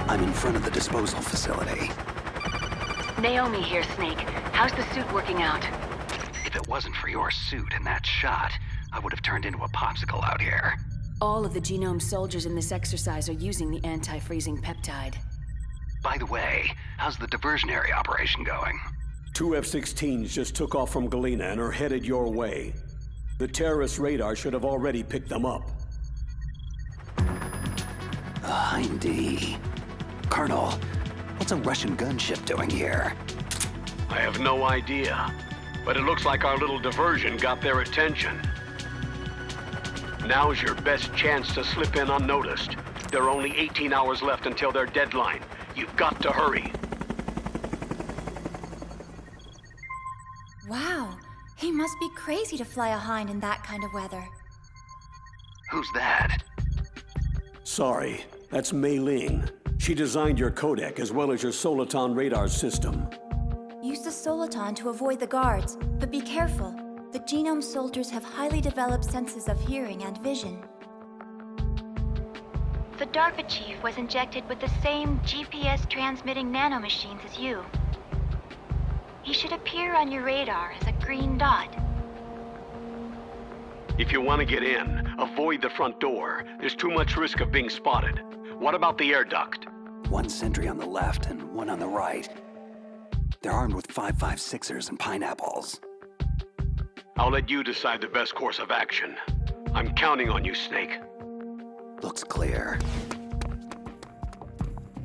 I'm in front of the disposal facility. Naomi here, Snake. How's the suit working out? If it wasn't for your suit and that shot, I would have turned into a popsicle out here. All of the genome soldiers in this exercise are using the anti-freezing peptide. By the way, how's the diversionary operation going? 2 F-16s just took off from Galena and are headed your way. The terrorist radar should have already picked them up. Indeed. Colonel, what's a Russian gunship doing here? I have no idea, but it looks like our little diversion got their attention. Now's your best chance to slip in unnoticed. There are only 18 hours left until their deadline. You've got to hurry. Wow, he must be crazy to fly a Hind in that kind of weather. Who's that? Sorry, that's Mei Ling. She designed your codec as well as your Soliton radar system. Use the Soliton to avoid the guards, but be careful. The genome soldiers have highly developed senses of hearing and vision. The DARPA chief was injected with the same GPS-transmitting nanomachines as you. He should appear on your radar as a green dot. If you want to get in, avoid the front door. There's too much risk of being spotted. What about the air duct? One sentry on the left and one on the right. They're armed with 5.56ers and pineapples. I'll let you decide the best course of action. I'm counting on you, Snake. Looks clear.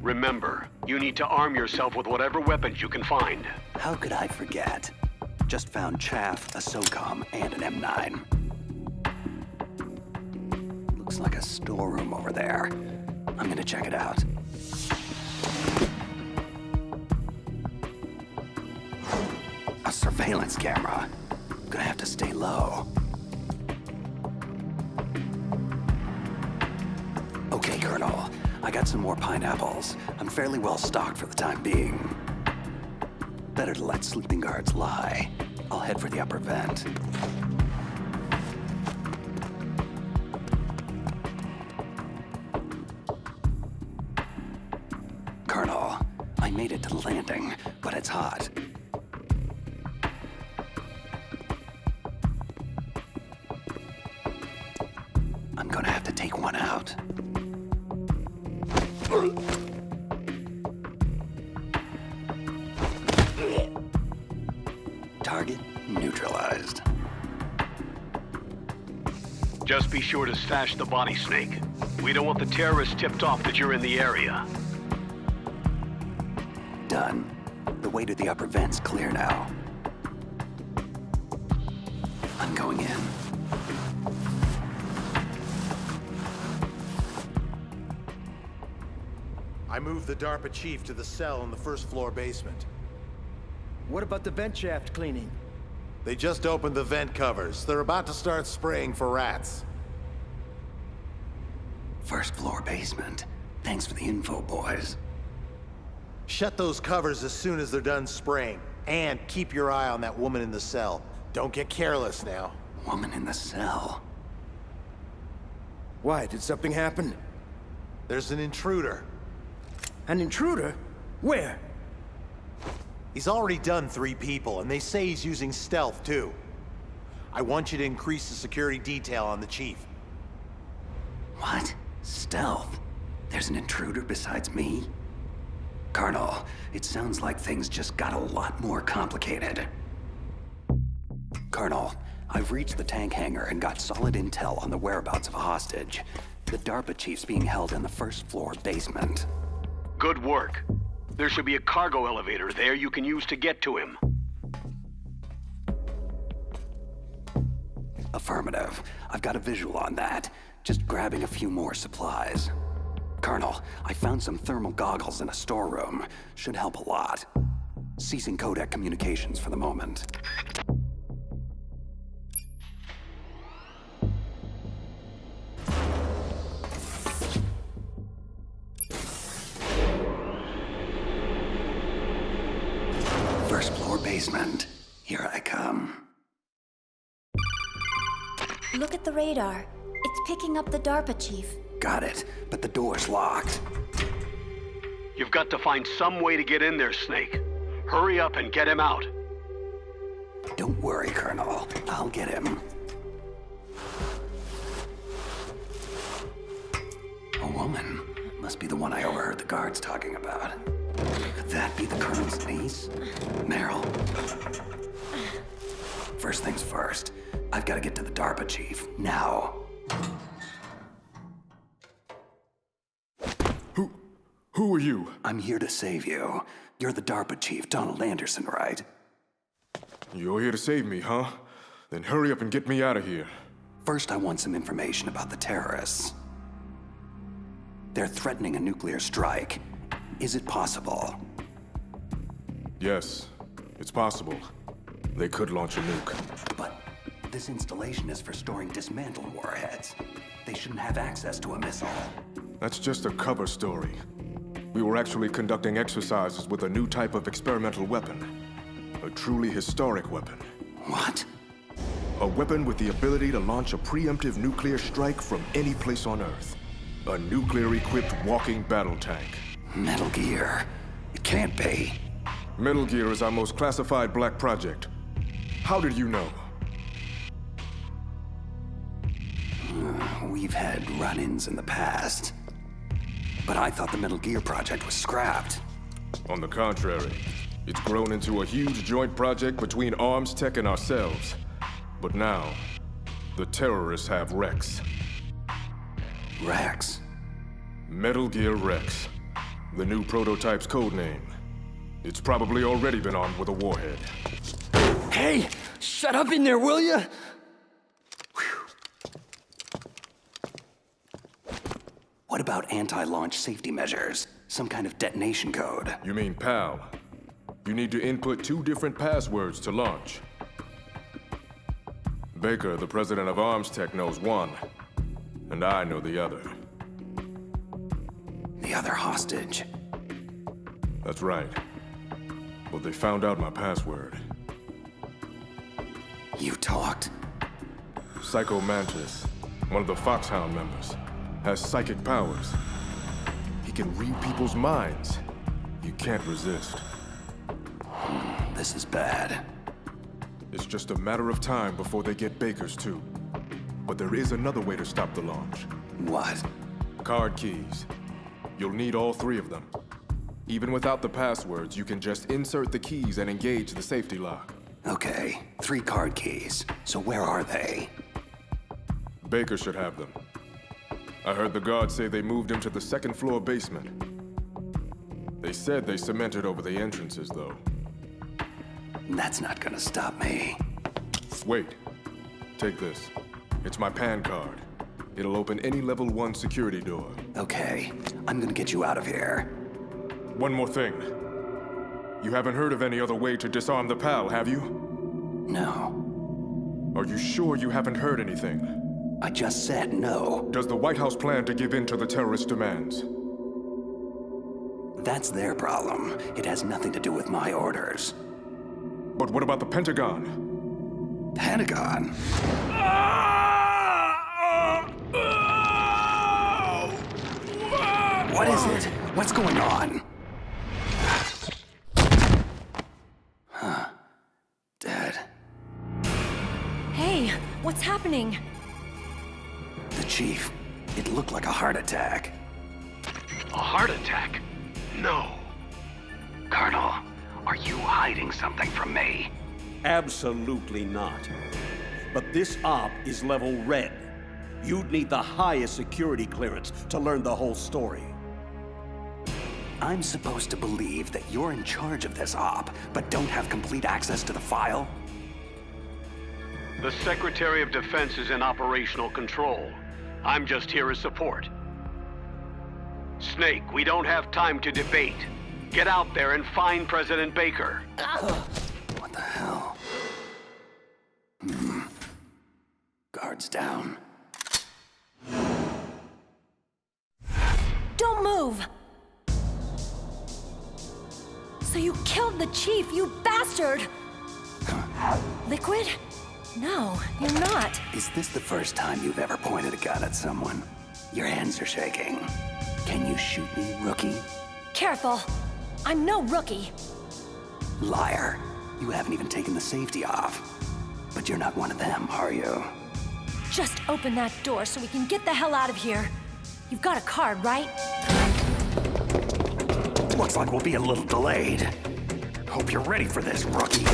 Remember, you need to arm yourself with whatever weapons you can find. How could I forget? Just found chaff, a SOCOM, and an M9. Looks like a storeroom over there. I'm gonna check it out. A surveillance camera. Gonna have to stay low. Okay, Colonel. I got some more pineapples. I'm fairly well stocked for the time being. Better to let sleeping guards lie. I'll head for the upper vent. Colonel, I made it to the landing, but it's hot. I'm gonna have to take one out. Target neutralized. Just be sure to stash the body, Snake. We don't want the terrorists tipped off that you're in the area. Done. The way to the upper vent's clear now. I'm going in. I moved the DARPA chief to the cell in the first floor basement. What about the vent shaft cleaning? They just opened the vent covers. They're about to start spraying for rats. First floor basement. Thanks for the info, boys. Shut those covers as soon as they're done spraying. And keep your eye on that woman in the cell. Don't get careless now. Woman in the cell. Why, did something happen? There's an intruder. An intruder? Where? He's already done 3 people, and they say he's using stealth, too. I want you to increase the security detail on the chief. What? Stealth? There's an intruder besides me? Colonel, it sounds like things just got a lot more complicated. Colonel, I've reached the tank hangar and got solid intel on the whereabouts of a hostage. The DARPA chief's being held in the first floor basement. Good work. There should be a cargo elevator there you can use to get to him. Affirmative. I've got a visual on that. Just grabbing a few more supplies. Colonel, I found some thermal goggles in a storeroom. Should help a lot. Ceasing codec communications for the moment. First floor basement. Here I come. Look at the radar. It's picking up the DARPA chief. Got it, but the door's locked. You've got to find some way to get in there, Snake. Hurry up and get him out. Don't worry, Colonel. I'll get him. A woman. Must be the one I overheard the guards talking about. Could that be the Colonel's niece? Meryl? First things first. I've got to get to the DARPA chief. Now. Who are you? I'm here to save you. You're the DARPA chief, Donald Anderson, right? You're here to save me, huh? Then hurry up and get me out of here. First, I want some information about the terrorists. They're threatening a nuclear strike. Is it possible? Yes, it's possible. They could launch a nuke. But this installation is for storing dismantled warheads. They shouldn't have access to a missile. That's just a cover story. We were actually conducting exercises with a new type of experimental weapon. A truly historic weapon. What? A weapon with the ability to launch a preemptive nuclear strike from any place on Earth. A nuclear-equipped walking battle tank. Metal Gear. It can't be. Metal Gear is our most classified black project. How did you know? We've had run-ins in the past. But I thought the Metal Gear project was scrapped. On the contrary, it's grown into a huge joint project between Arms Tech and ourselves. But now, the terrorists have Rex. Rex? Metal Gear Rex. The new prototype's code name. It's probably already been armed with a warhead. Hey! Shut up in there, will ya? What about anti-launch safety measures? Some kind of detonation code? You mean PAL? You need to input 2 different passwords to launch. Baker, the president of Arms Tech, knows one, and I know the other. The other hostage? That's right. Well, they found out my password. You talked? Psycho Mantis, one of the Foxhound members, has psychic powers. He can read people's minds. You can't resist. This is bad. It's just a matter of time before they get Baker's too. But there is another way to stop the launch. What? Card keys. You'll need all 3 of them. Even without the passwords, you can just insert the keys and engage the safety lock. Okay, 3 card keys. So where are they? Baker should have them. I heard the guards say they moved him to the 2nd floor basement. They said they cemented over the entrances, though. That's not gonna stop me. Wait. Take this. It's my PAN card. It'll open any level 1 security door. Okay, I'm gonna get you out of here. One more thing. You haven't heard of any other way to disarm the PAL, have you? No. Are you sure you haven't heard anything? I just said no. Does the White House plan to give in to the terrorist demands? That's their problem. It has nothing to do with my orders. But what about the Pentagon? Pentagon? What is it? What's going on? Huh. Dead. Hey, what's happening? The chief. It looked like a heart attack. A heart attack? No. Colonel, are you hiding something from me? Absolutely not. But this op is level red. You'd need the highest security clearance to learn the whole story. I'm supposed to believe that you're in charge of this op, but don't have complete access to the file? The Secretary of Defense is in operational control. I'm just here as support. Snake, we don't have time to debate. Get out there and find President Baker. What the hell? Guards down. Don't move! So you killed the chief, you bastard! Liquid? No, you're not. Is this the first time you've ever pointed a gun at someone? Your hands are shaking. Can you shoot me, rookie? Careful. I'm no rookie. Liar. You haven't even taken the safety off. But you're not one of them, are you? Just open that door so we can get the hell out of here. You've got a card, right? Looks like we'll be a little delayed. Hope you're ready for this, rookie.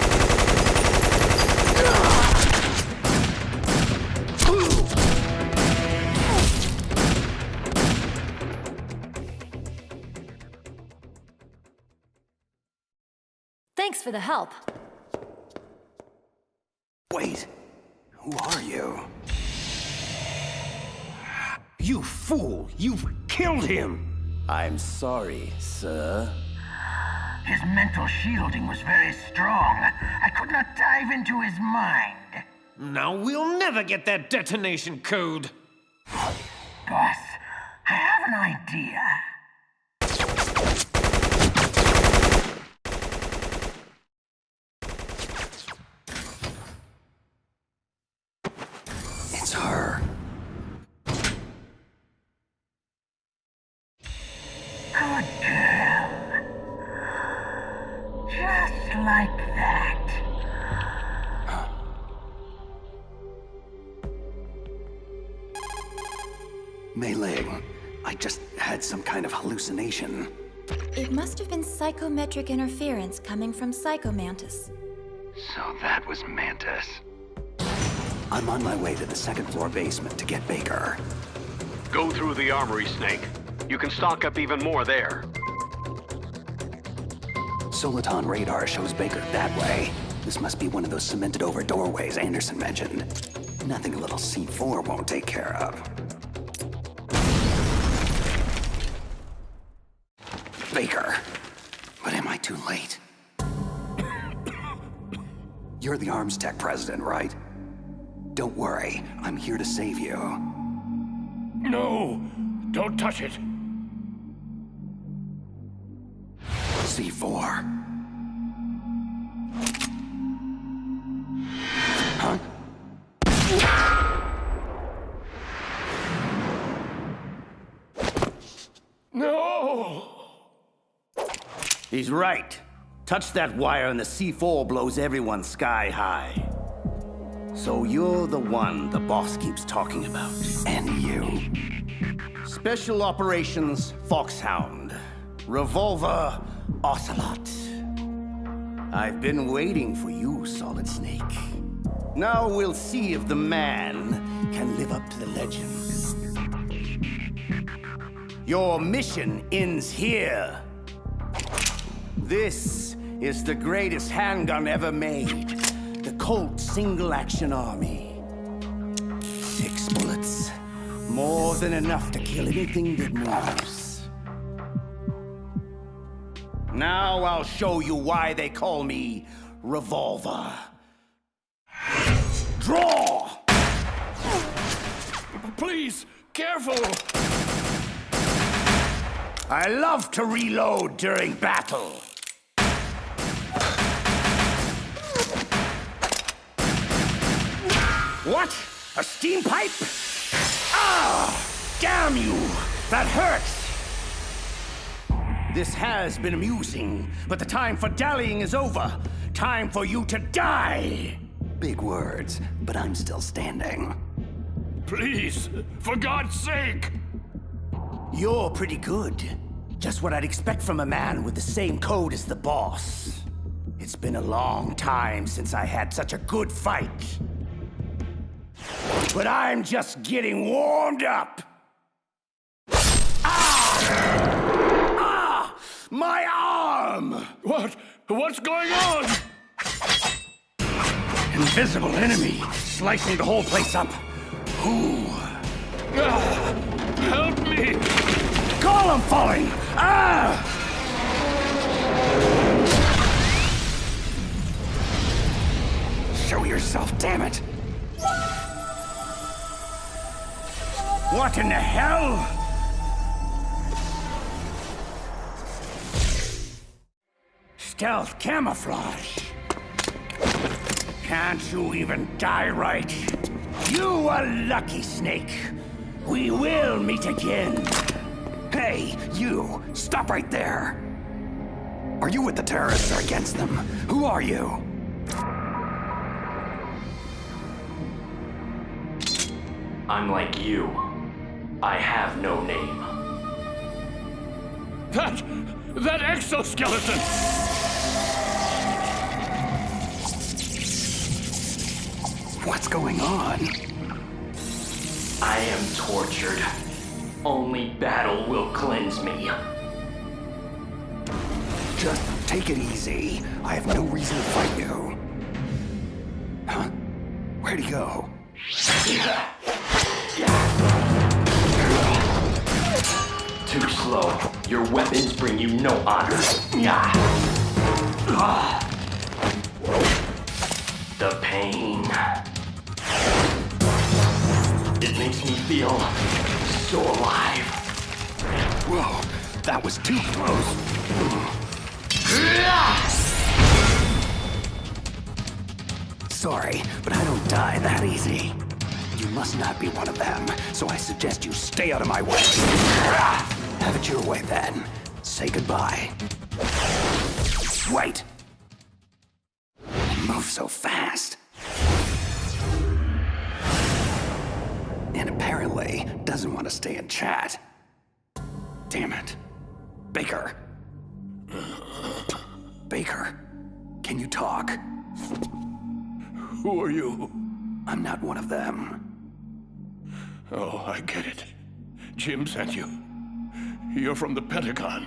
Thanks for the help. Wait, who are you? You fool! You've killed him! I'm sorry, sir. His mental shielding was very strong. I could not dive into his mind. Now we'll never get that detonation code. Boss, I have an idea. It's her. Good girl. Just like that. Mei Ling, I just had some kind of hallucination. It must have been psychometric interference coming from Psychomantis. So that was Mantis. I'm on my way to the second floor basement to get Baker. Go through the armory, Snake. You can stock up even more there. Soliton radar shows Baker that way. This must be one of those cemented over doorways Anderson mentioned. Nothing a little C4 won't take care of. Baker. But am I too late? You're the arms tech president, right? Don't worry, I'm here to save you. No, don't touch it. C4. Huh? No! He's right. Touch that wire and the C4 blows everyone sky high. So you're the one the boss keeps talking about. And you. Special Operations Foxhound. Revolver Ocelot. I've been waiting for you, Solid Snake. Now we'll see if the man can live up to the legend. Your mission ends here. This is the greatest handgun ever made. The Colt Single Action Army. 6 bullets. More than enough to kill anything that moves. Now I'll show you why they call me Revolver. Draw! Please, careful! I love to reload during battle. What? A steam pipe? Ah! Damn you! That hurts! This has been amusing, but the time for dallying is over. Time for you to die! Big words, but I'm still standing. Please, for God's sake! You're pretty good. Just what I'd expect from a man with the same code as the boss. It's been a long time since I had such a good fight. But I'm just getting warmed up. Ah! My arm! What's going on? Invisible enemy, slicing the whole place up. Who? Help me! Golem falling! Ah! Show yourself, damn it! What in the hell? Stealth camouflage. Can't you even die right? You are lucky, Snake. We will meet again. Hey, you! Stop right there! Are you with the terrorists or against them? Who are you? I'm like you. I have no name. That exoskeleton! What's going on? I am tortured. Only battle will cleanse me. Just take it easy. I have no reason to fight you. Huh? Where'd he go? Too slow. Your weapons bring you no honor. The pain. It makes me feel so alive. Whoa, that was too close. Sorry, but I don't die that easy. You must not be one of them, so I suggest you stay out of my way. Have it your way then. Say goodbye. Wait. Move so fast. And apparently doesn't want to stay and chat. Damn it. Baker. Baker, can you talk? Who are you? I'm not one of them. Oh, I get it. Jim sent you. You're from the Pentagon.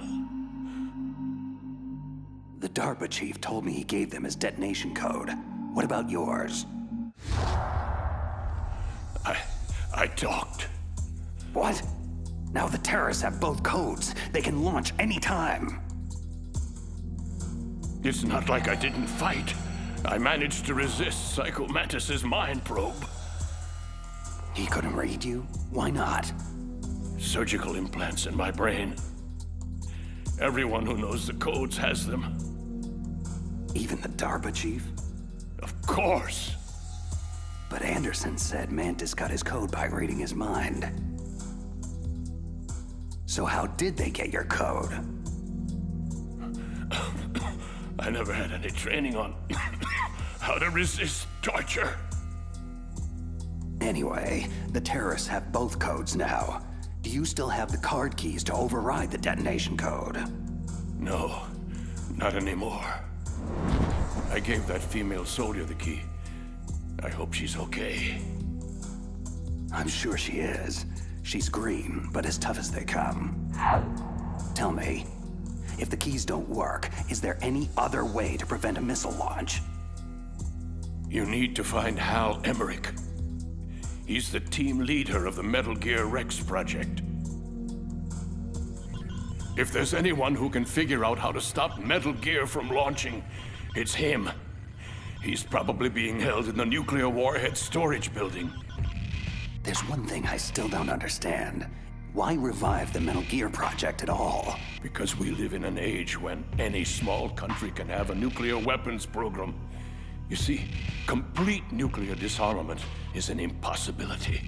The DARPA chief told me he gave them his detonation code. What about yours? I talked. What? Now the terrorists have both codes. They can launch any time. It's not like I didn't fight. I managed to resist Psycho Mantis's mind probe. He couldn't read you? Why not? Surgical implants in my brain. Everyone who knows the codes has them. Even the DARPA chief? Of course. But Anderson said Mantis got his code by reading his mind. So how did they get your code? I never had any training on how to resist torture. Anyway, the terrorists have both codes now. Do you still have the card keys to override the detonation code? No, not anymore. I gave that female soldier the key. I hope she's okay. I'm sure she is. She's green, but as tough as they come. Tell me, if the keys don't work, is there any other way to prevent a missile launch? You need to find Hal Emmerich. He's the team leader of the Metal Gear Rex project. If there's anyone who can figure out how to stop Metal Gear from launching, it's him. He's probably being held in the nuclear warhead storage building. There's one thing I still don't understand. Why revive the Metal Gear project at all? Because we live in an age when any small country can have a nuclear weapons program. You see, complete nuclear disarmament is an impossibility.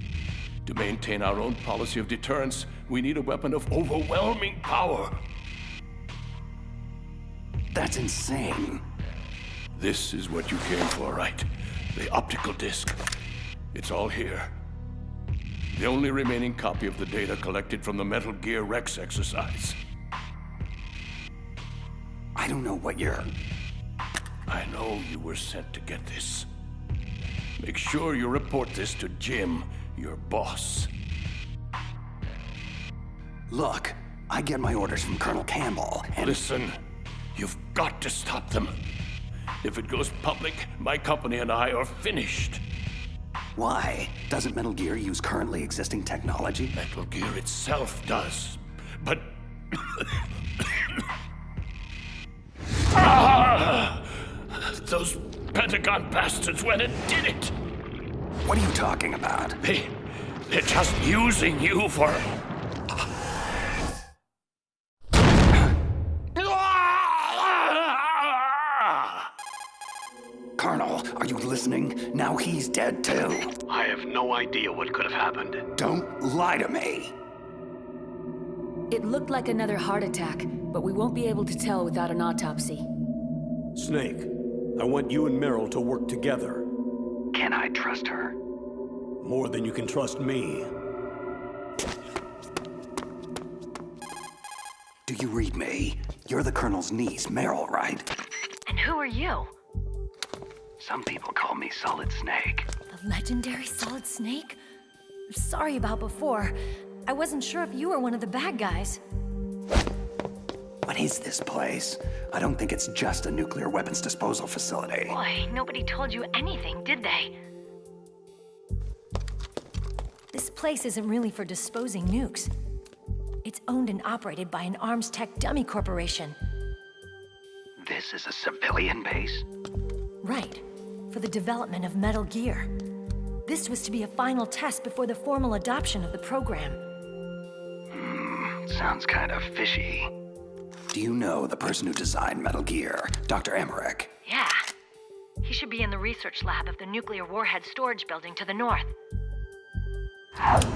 To maintain our own policy of deterrence, we need a weapon of overwhelming power. That's insane. This is what you came for, right? The optical disc. It's all here. The only remaining copy of the data collected from the Metal Gear Rex exercise. I don't know what you're... I know you were sent to get this. Make sure you report this to Jim, your boss. Look, I get my orders from Colonel Campbell, and... Listen, you've got to stop them. If it goes public, my company and I are finished. Why? Doesn't Metal Gear use currently existing technology? Metal Gear itself does, but... Those Pentagon bastards went and did it! What are you talking about? They're just using you for... Colonel, are you listening? Now he's dead too. I have no idea what could have happened. Don't lie to me. It looked like another heart attack, but we won't be able to tell without an autopsy. Snake, I want you and Meryl to work together. Can I trust her? More than you can trust me. Do you read me? You're the Colonel's niece, Meryl, right? And who are you? Some people call me Solid Snake. The legendary Solid Snake? I'm sorry about before. I wasn't sure if you were one of the bad guys. What is this place? I don't think it's just a nuclear weapons disposal facility. Boy, nobody told you anything, did they? This place isn't really for disposing nukes. It's owned and operated by an arms tech dummy corporation. This is a civilian base? Right. For the development of Metal Gear. This was to be a final test before the formal adoption of the program. Sounds kind of fishy. Do you know the person who designed Metal Gear, Dr. Emmerich? Yeah. He should be in the research lab of the nuclear warhead storage building to the north.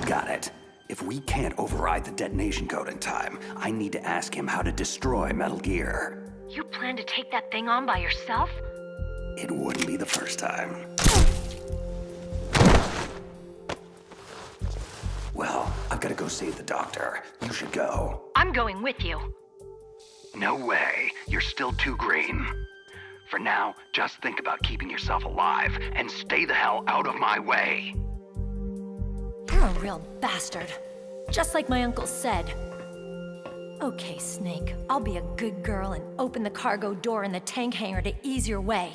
Got it. If we can't override the detonation code in time, I need to ask him how to destroy Metal Gear. You plan to take that thing on by yourself? It wouldn't be the first time. Well, I've got to go save the doctor. You should go. I'm going with you. No way. You're still too green. For now, just think about keeping yourself alive and stay the hell out of my way. You're a real bastard. Just like my uncle said. Okay, Snake. I'll be a good girl and open the cargo door in the tank hangar to ease your way.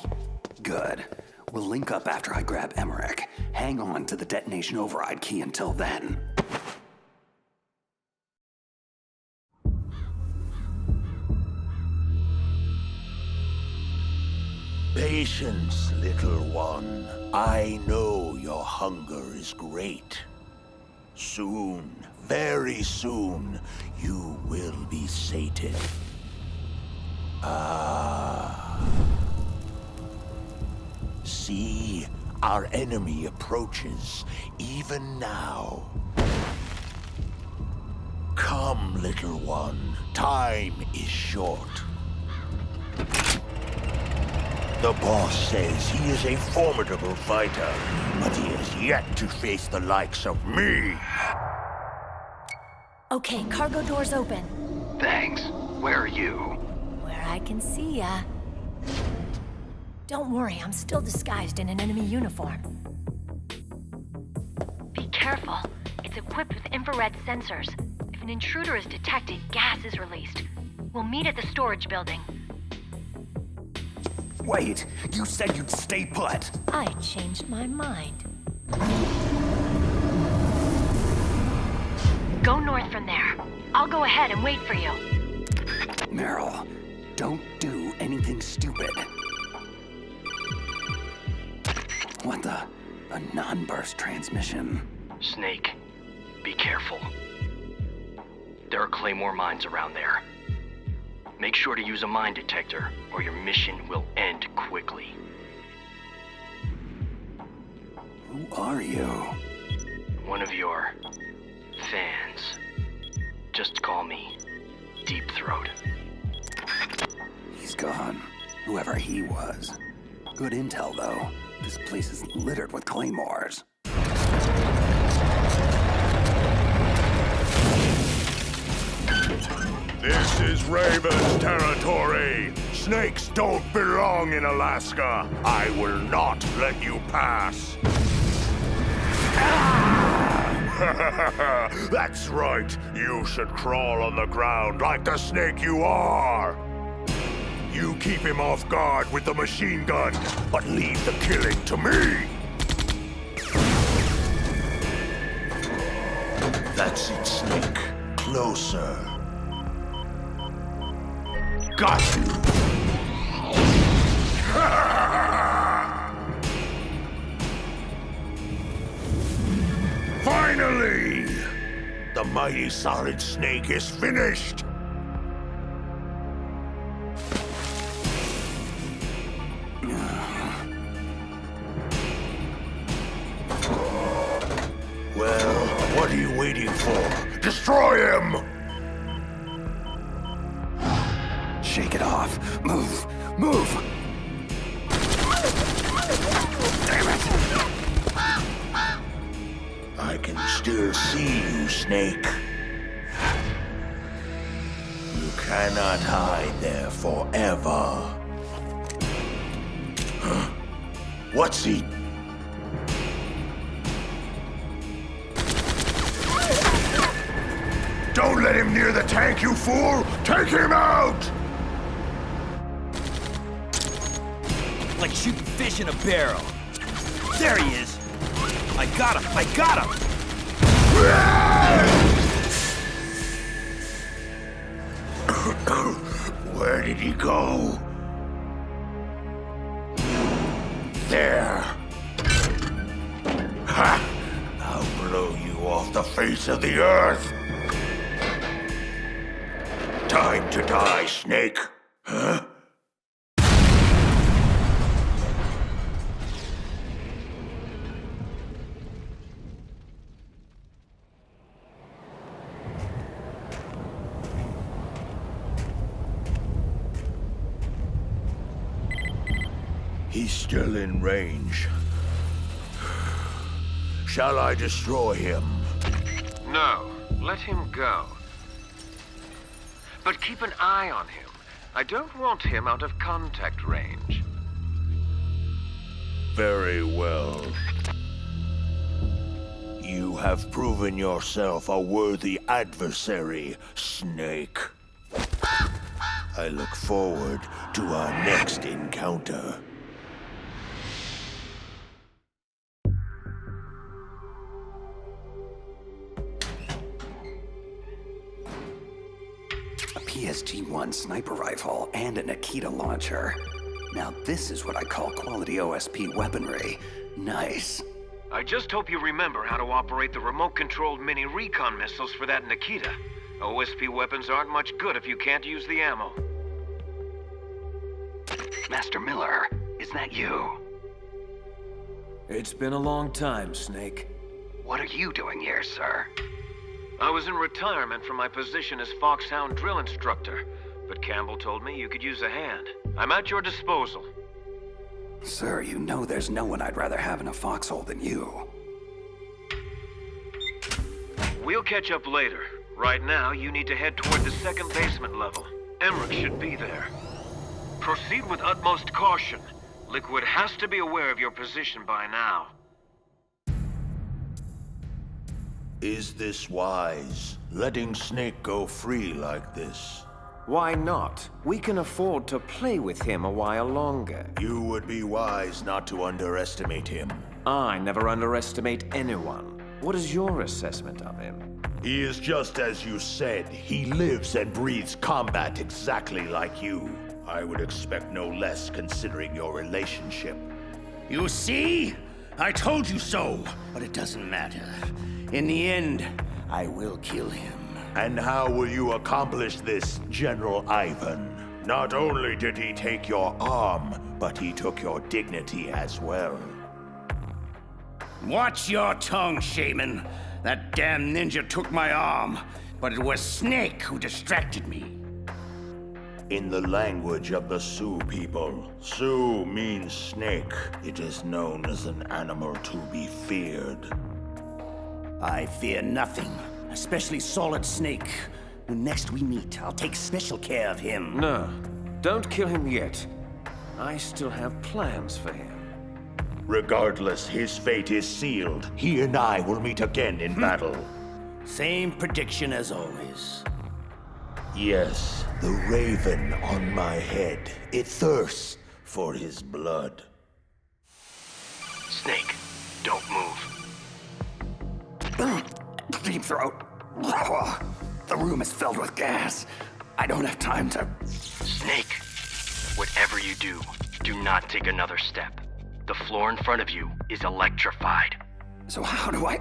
Good. We'll link up after I grab Emmerich. Hang on to the detonation override key until then. Patience, little one. I know your hunger is great. Soon, very soon, you will be sated. See, our enemy approaches, even now. Come, little one. Time is short. The boss says he is a formidable fighter, but he has yet to face the likes of me. Okay, cargo door's open. Thanks. Where are you? Where I can see ya. Don't worry, I'm still disguised in an enemy uniform. Be careful. It's equipped with infrared sensors. If an intruder is detected, gas is released. We'll meet at the storage building. Wait, you said you'd stay put. I changed my mind. Go north from there. I'll go ahead and wait for you. Meryl, don't do anything stupid. What the? A non-burst transmission? Snake, be careful. There are Claymore mines around there. Make sure to use a mine detector, or your mission will end quickly. Who are you? One of your fans. Just call me Deep Throat. He's gone. Whoever he was. Good intel, though. This place is littered with claymores. This is Raven's territory. Snakes don't belong in Alaska. I will not let you pass. That's right. You should crawl on the ground like the snake you are. You keep him off guard with the machine gun, but leave the killing to me. That's it, Snake. Closer. Got you! Finally! The mighty Solid Snake is finished! Well, what are you waiting for? Destroy him! Shake it off. Move. Move! Damn it! I can still see you, Snake. You cannot hide there forever. Huh? What's he? Don't let him near the tank, you fool! Take him out! Like shooting fish in a barrel. There he is! I got him! I got him! Where did he go? There. Ha! I'll blow you off the face of the earth. Time to die, Snake. Huh? He's still in range. Shall I destroy him? No, let him go. But keep an eye on him. I don't want him out of contact range. Very well. You have proven yourself a worthy adversary, Snake. I look forward to our next encounter. A PSG-1 sniper rifle and a Nikita launcher. Now this is what I call quality OSP weaponry. Nice. I just hope you remember how to operate the remote-controlled mini recon missiles for that Nikita. OSP weapons aren't much good if you can't use the ammo. Master Miller, is that you? It's been a long time, Snake. What are you doing here, sir? I was in retirement from my position as Foxhound drill instructor, but Campbell told me you could use a hand. I'm at your disposal. Sir, you know there's no one I'd rather have in a foxhole than you. We'll catch up later. Right now, you need to head toward the second basement level. Emmerich should be there. Proceed with utmost caution. Liquid has to be aware of your position by now. Is this wise? Letting Snake go free like this? Why not? We can afford to play with him a while longer. You would be wise not to underestimate him. I never underestimate anyone. What is your assessment of him? He is just as you said. He lives and breathes combat exactly like you. I would expect no less considering your relationship. You see? I told you so. But it doesn't matter. In the end, I will kill him. And how will you accomplish this, General Ivan? Not only did he take your arm, but he took your dignity as well. Watch your tongue, Shaman. That damn ninja took my arm, but it was Snake who distracted me. In the language of the Sioux people, Sioux means snake. It is known as an animal to be feared. I fear nothing, especially Solid Snake. When next we meet, I'll take special care of him. No, don't kill him yet. I still have plans for him. Regardless, his fate is sealed. He and I will meet again in battle. Same prediction as always. Yes, the raven on my head. It thirsts for his blood. Snake, don't move. Deep throat. The room is filled with gas. I don't have time to... Snake, whatever you do, do not take another step. The floor in front of you is electrified. So how do I...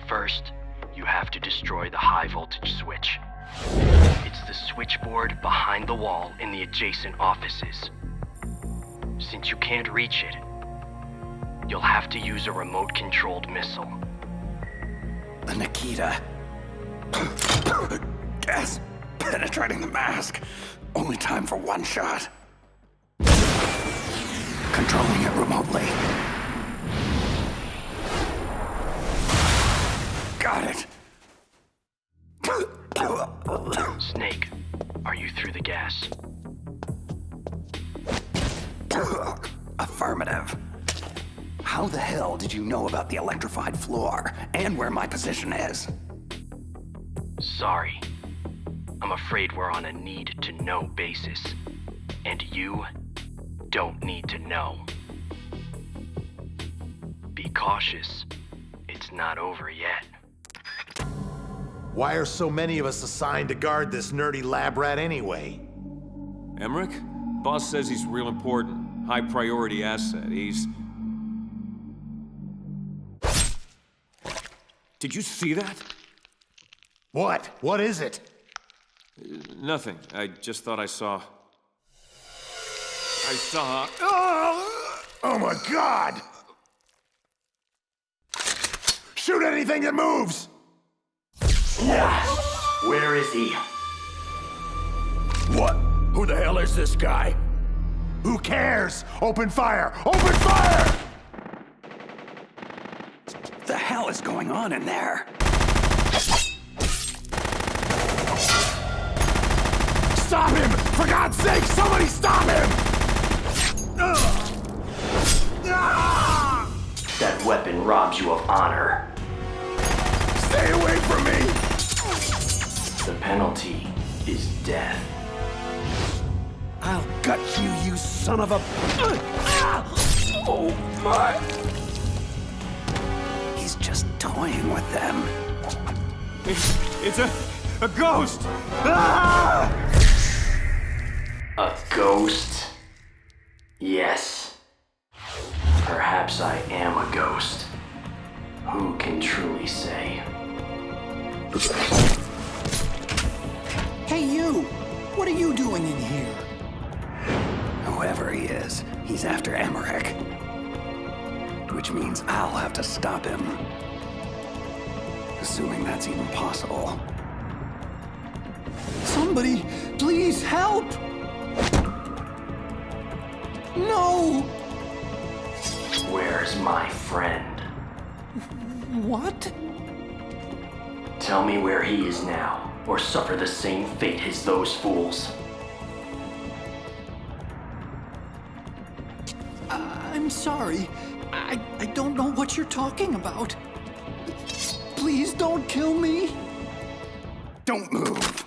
First, you have to destroy the high voltage switch. It's the switchboard behind the wall in the adjacent offices. Since you can't reach it, you'll have to use a remote-controlled missile. The Nikita. Gas Penetrating the mask. Only time for one shot. Controlling it remotely. Got it. Snake, are you through the gas? Affirmative. How the hell did you know about the electrified floor and where my position is? Sorry. I'm afraid we're on a need-to-know basis. And you don't need to know. Be cautious. It's not over yet. Why are so many of us assigned to guard this nerdy lab rat anyway? Emmerich? Boss says he's real important. High priority asset. He's... Did you see that? What? What is it? Nothing. I just thought I saw... Oh my God! Shoot anything that moves! Yeah. Where is he? What? Who the hell is this guy? Who cares? Open fire! Open fire! The hell is going on in there? Stop him! For God's sake, somebody stop him! That weapon robs you of honor. Stay away from me! The penalty is death. I'll gut you, you son of a... Oh, my... He's just toying with them. It's a ghost! A ghost? Yes. Perhaps I am a ghost. Who can truly say? Hey, you! What are you doing in here? Whoever he is, he's after Emmerich. Which means I'll have to stop him. Assuming that's even possible. Somebody, please help! No! Where's my friend? What? Tell me where he is now, or suffer the same fate as those fools. I'm sorry. I don't know what you're talking about. Please don't kill me. Don't move.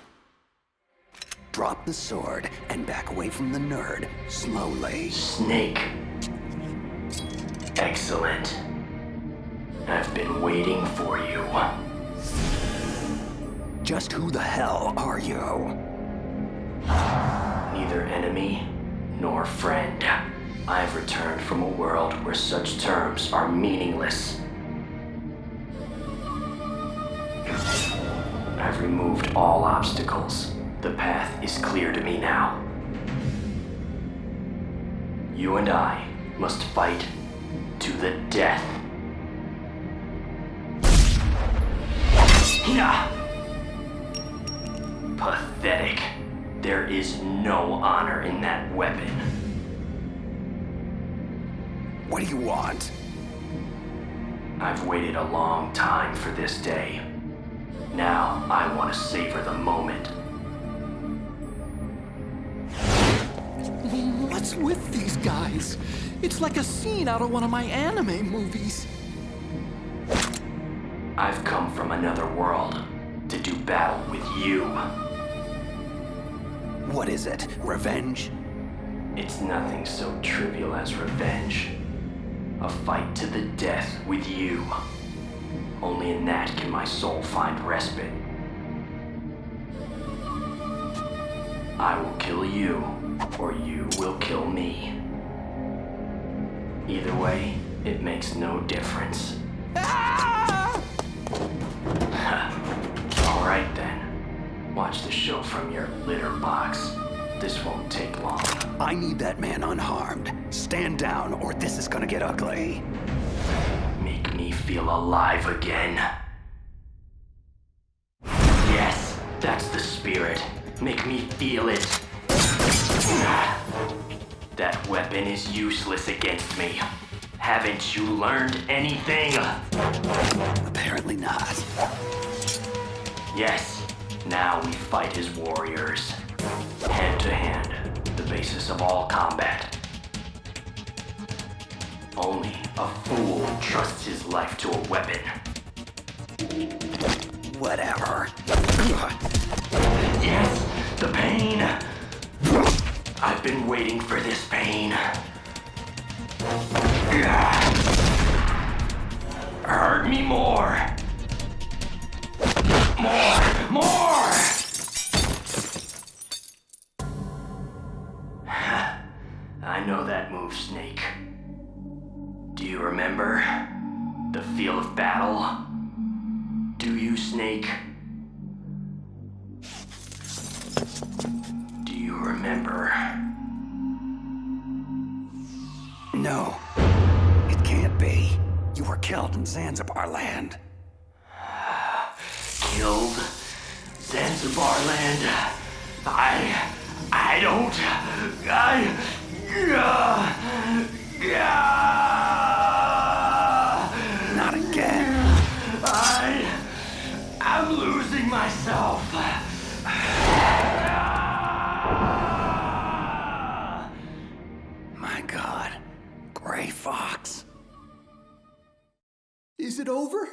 Drop the sword and back away from the nerd, slowly. Snake. Excellent. I've been waiting for you. Just who the hell are you? Neither enemy nor friend. I've returned from a world where such terms are meaningless. I've removed all obstacles. The path is clear to me now. You and I must fight to the death. Pathetic. There is no honor in that weapon. What do you want? I've waited a long time for this day. Now I want to savor the moment. What's with these guys? It's like a scene out of one of my anime movies. I've come from another world to do battle with you. What is it? Revenge? It's nothing so trivial as revenge. A fight to the death with you. Only in that can my soul find respite. I will kill you, or you will kill me. Either way, it makes no difference. All right then. Watch the show from your litter box. This won't take long. I need that man unharmed. Stand down, or this is gonna get ugly. Make me feel alive again. Yes, that's the spirit. Make me feel it. That weapon is useless against me. Haven't you learned anything? Apparently not. Yes. Now we fight as warriors. Hand to hand. The basis of all combat. Only a fool trusts his life to a weapon. Whatever. Yes, the pain. I've been waiting for this pain. Hurt me more. More! I know that move, Snake. Do you remember the feel of battle? Do you, Snake? Do you remember? No. It can't be. You were killed in Zanzibar land. Killed? Zanzibar land? I don't... Not again. I'm losing myself. My God. Gray Fox. Is it over?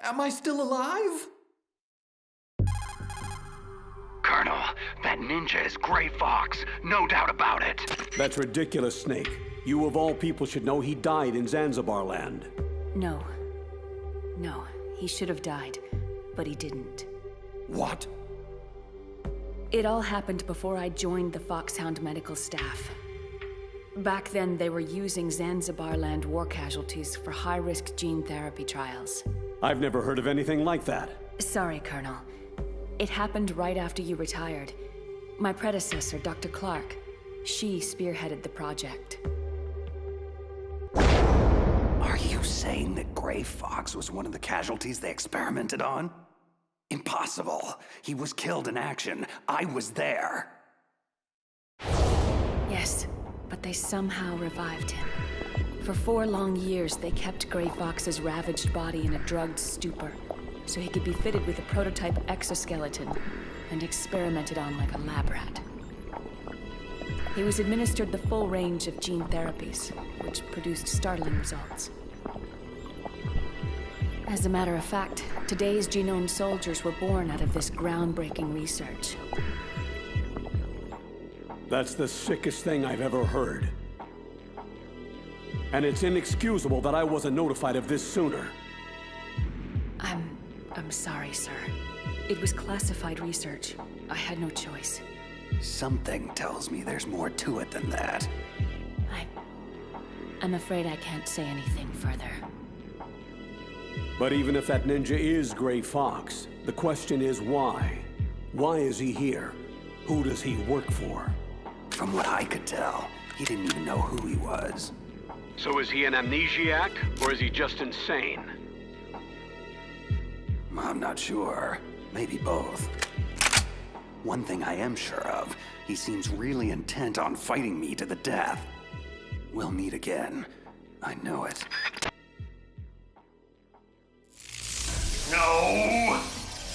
Am I still alive? Colonel, that ninja is Gray Fox. No doubt about it. That's ridiculous, Snake. You of all people should know he died in Zanzibar land. No. No, he should have died, but he didn't. What? It all happened before I joined the Foxhound medical staff. Back then, they were using Zanzibar land war casualties for high-risk gene therapy trials. I've never heard of anything like that. Sorry, Colonel. It happened right after you retired. My predecessor, Dr. Clark, she spearheaded the project. Are you saying that Gray Fox was one of the casualties they experimented on? Impossible. He was killed in action. I was there. Yes, but they somehow revived him. For 4 long years, they kept Gray Fox's ravaged body in a drugged stupor, so he could be fitted with a prototype exoskeleton and experimented on like a lab rat. He was administered the full range of gene therapies, which produced startling results. As a matter of fact, today's genome soldiers were born out of this groundbreaking research. That's the sickest thing I've ever heard. And it's inexcusable that I wasn't notified of this sooner. I'm sorry, sir. It was classified research. I had no choice. Something tells me there's more to it than that. I'm afraid I can't say anything further. But even if that ninja is Gray Fox, the question is why? Why is he here? Who does he work for? From what I could tell, he didn't even know who he was. So is he an amnesiac, or is he just insane? I'm not sure. Maybe both. One thing I am sure of, he seems really intent on fighting me to the death. We'll meet again. I know it. No!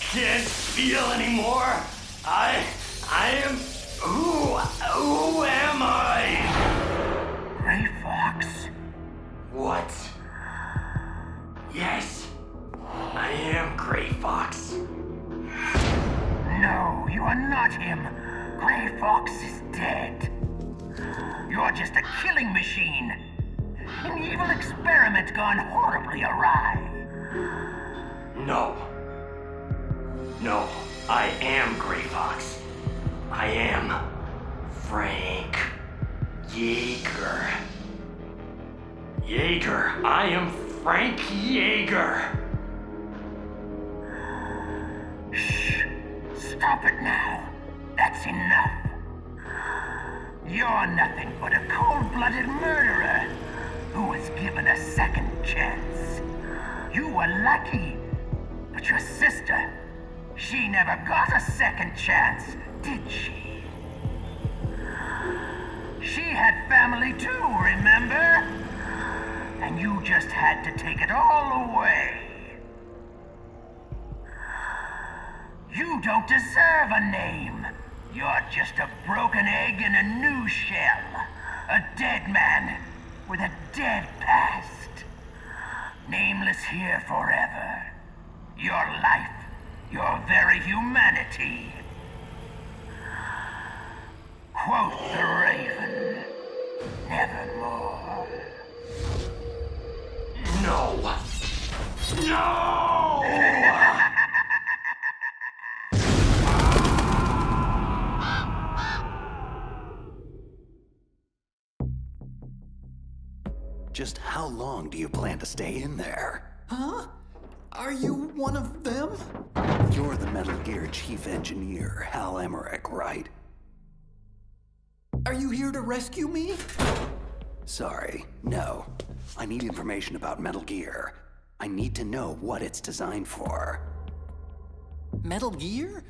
Can't feel anymore! I am... Who am I? Gray Fox? What? Yes, I am Gray Fox. No, you are not him. Gray Fox is dead. You're just a killing machine. An evil experiment gone horribly awry. No. No, I am Gray Fox. I am Frank Yeager. Yeager. I am Frank Yeager. Shh. Stop it now. That's enough. You're nothing but a cold-blooded murderer who was given a second chance. You were lucky, but your sister, she never got a second chance. did she? She had family too, remember? And you just had to take it all away. You don't deserve a name. You're just a broken egg in a new shell. A dead man with a dead past. Nameless here forever. Your life, your very humanity. Quote the Raven. Nevermore. No! No! Just how long do you plan to stay in there? Huh? Are you one of them? You're the Metal Gear chief engineer, Hal Emmerich, right? Are you here to rescue me? Sorry, no. I need information about Metal Gear. I need to know what it's designed for. Metal Gear?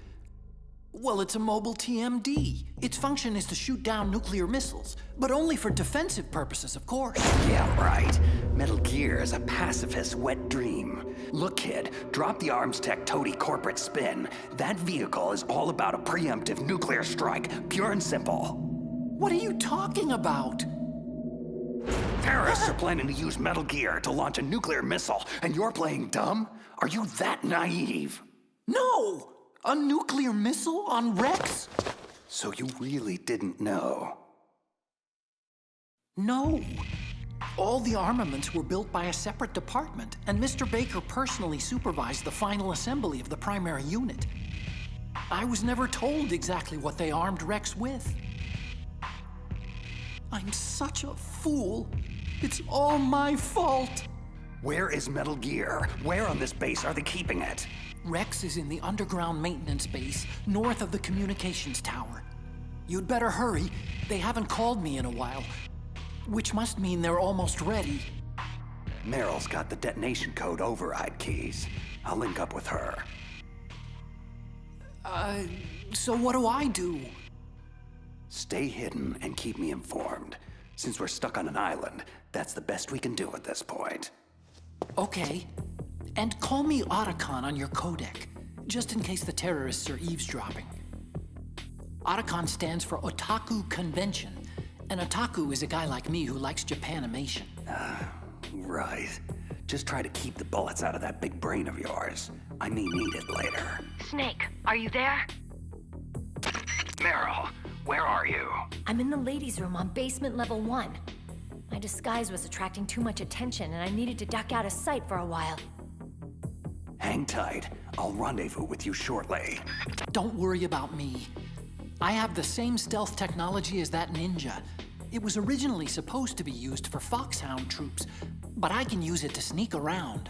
Well, it's a mobile TMD. Its function is to shoot down nuclear missiles, but only for defensive purposes, of course. Yeah, right. Metal Gear is a pacifist wet dream. Look, kid, drop the arms tech toady corporate spin. That vehicle is all about a preemptive nuclear strike, pure and simple. What are you talking about? Terrorists are planning to use Metal Gear to launch a nuclear missile, and you're playing dumb? Are you that naive? No! A nuclear missile on Rex? So you really didn't know? No. All the armaments were built by a separate department, and Mr. Baker personally supervised the final assembly of the primary unit. I was never told exactly what they armed Rex with. I'm such a fool. It's all my fault. Where is Metal Gear? Where on this base are they keeping it? Rex is in the underground maintenance base, north of the communications tower. You'd better hurry. They haven't called me in a while, which must mean they're almost ready. Meryl's got the detonation code override keys. I'll link up with her. So what do I do? Stay hidden and keep me informed. Since we're stuck on an island, that's the best we can do at this point. Okay. And call me Otacon on your codec, just in case the terrorists are eavesdropping. Otacon stands for Otaku Convention, and Otaku is a guy like me who likes Japanimation. Right. Just try to keep the bullets out of that big brain of yours. I may need it later. Snake, are you there? Meryl, where are you? I'm in the ladies' room on basement level 1. My disguise was attracting too much attention, and I needed to duck out of sight for a while. Hang tight. I'll rendezvous with you shortly. Don't worry about me. I have the same stealth technology as that ninja. It was originally supposed to be used for foxhound troops, but I can use it to sneak around.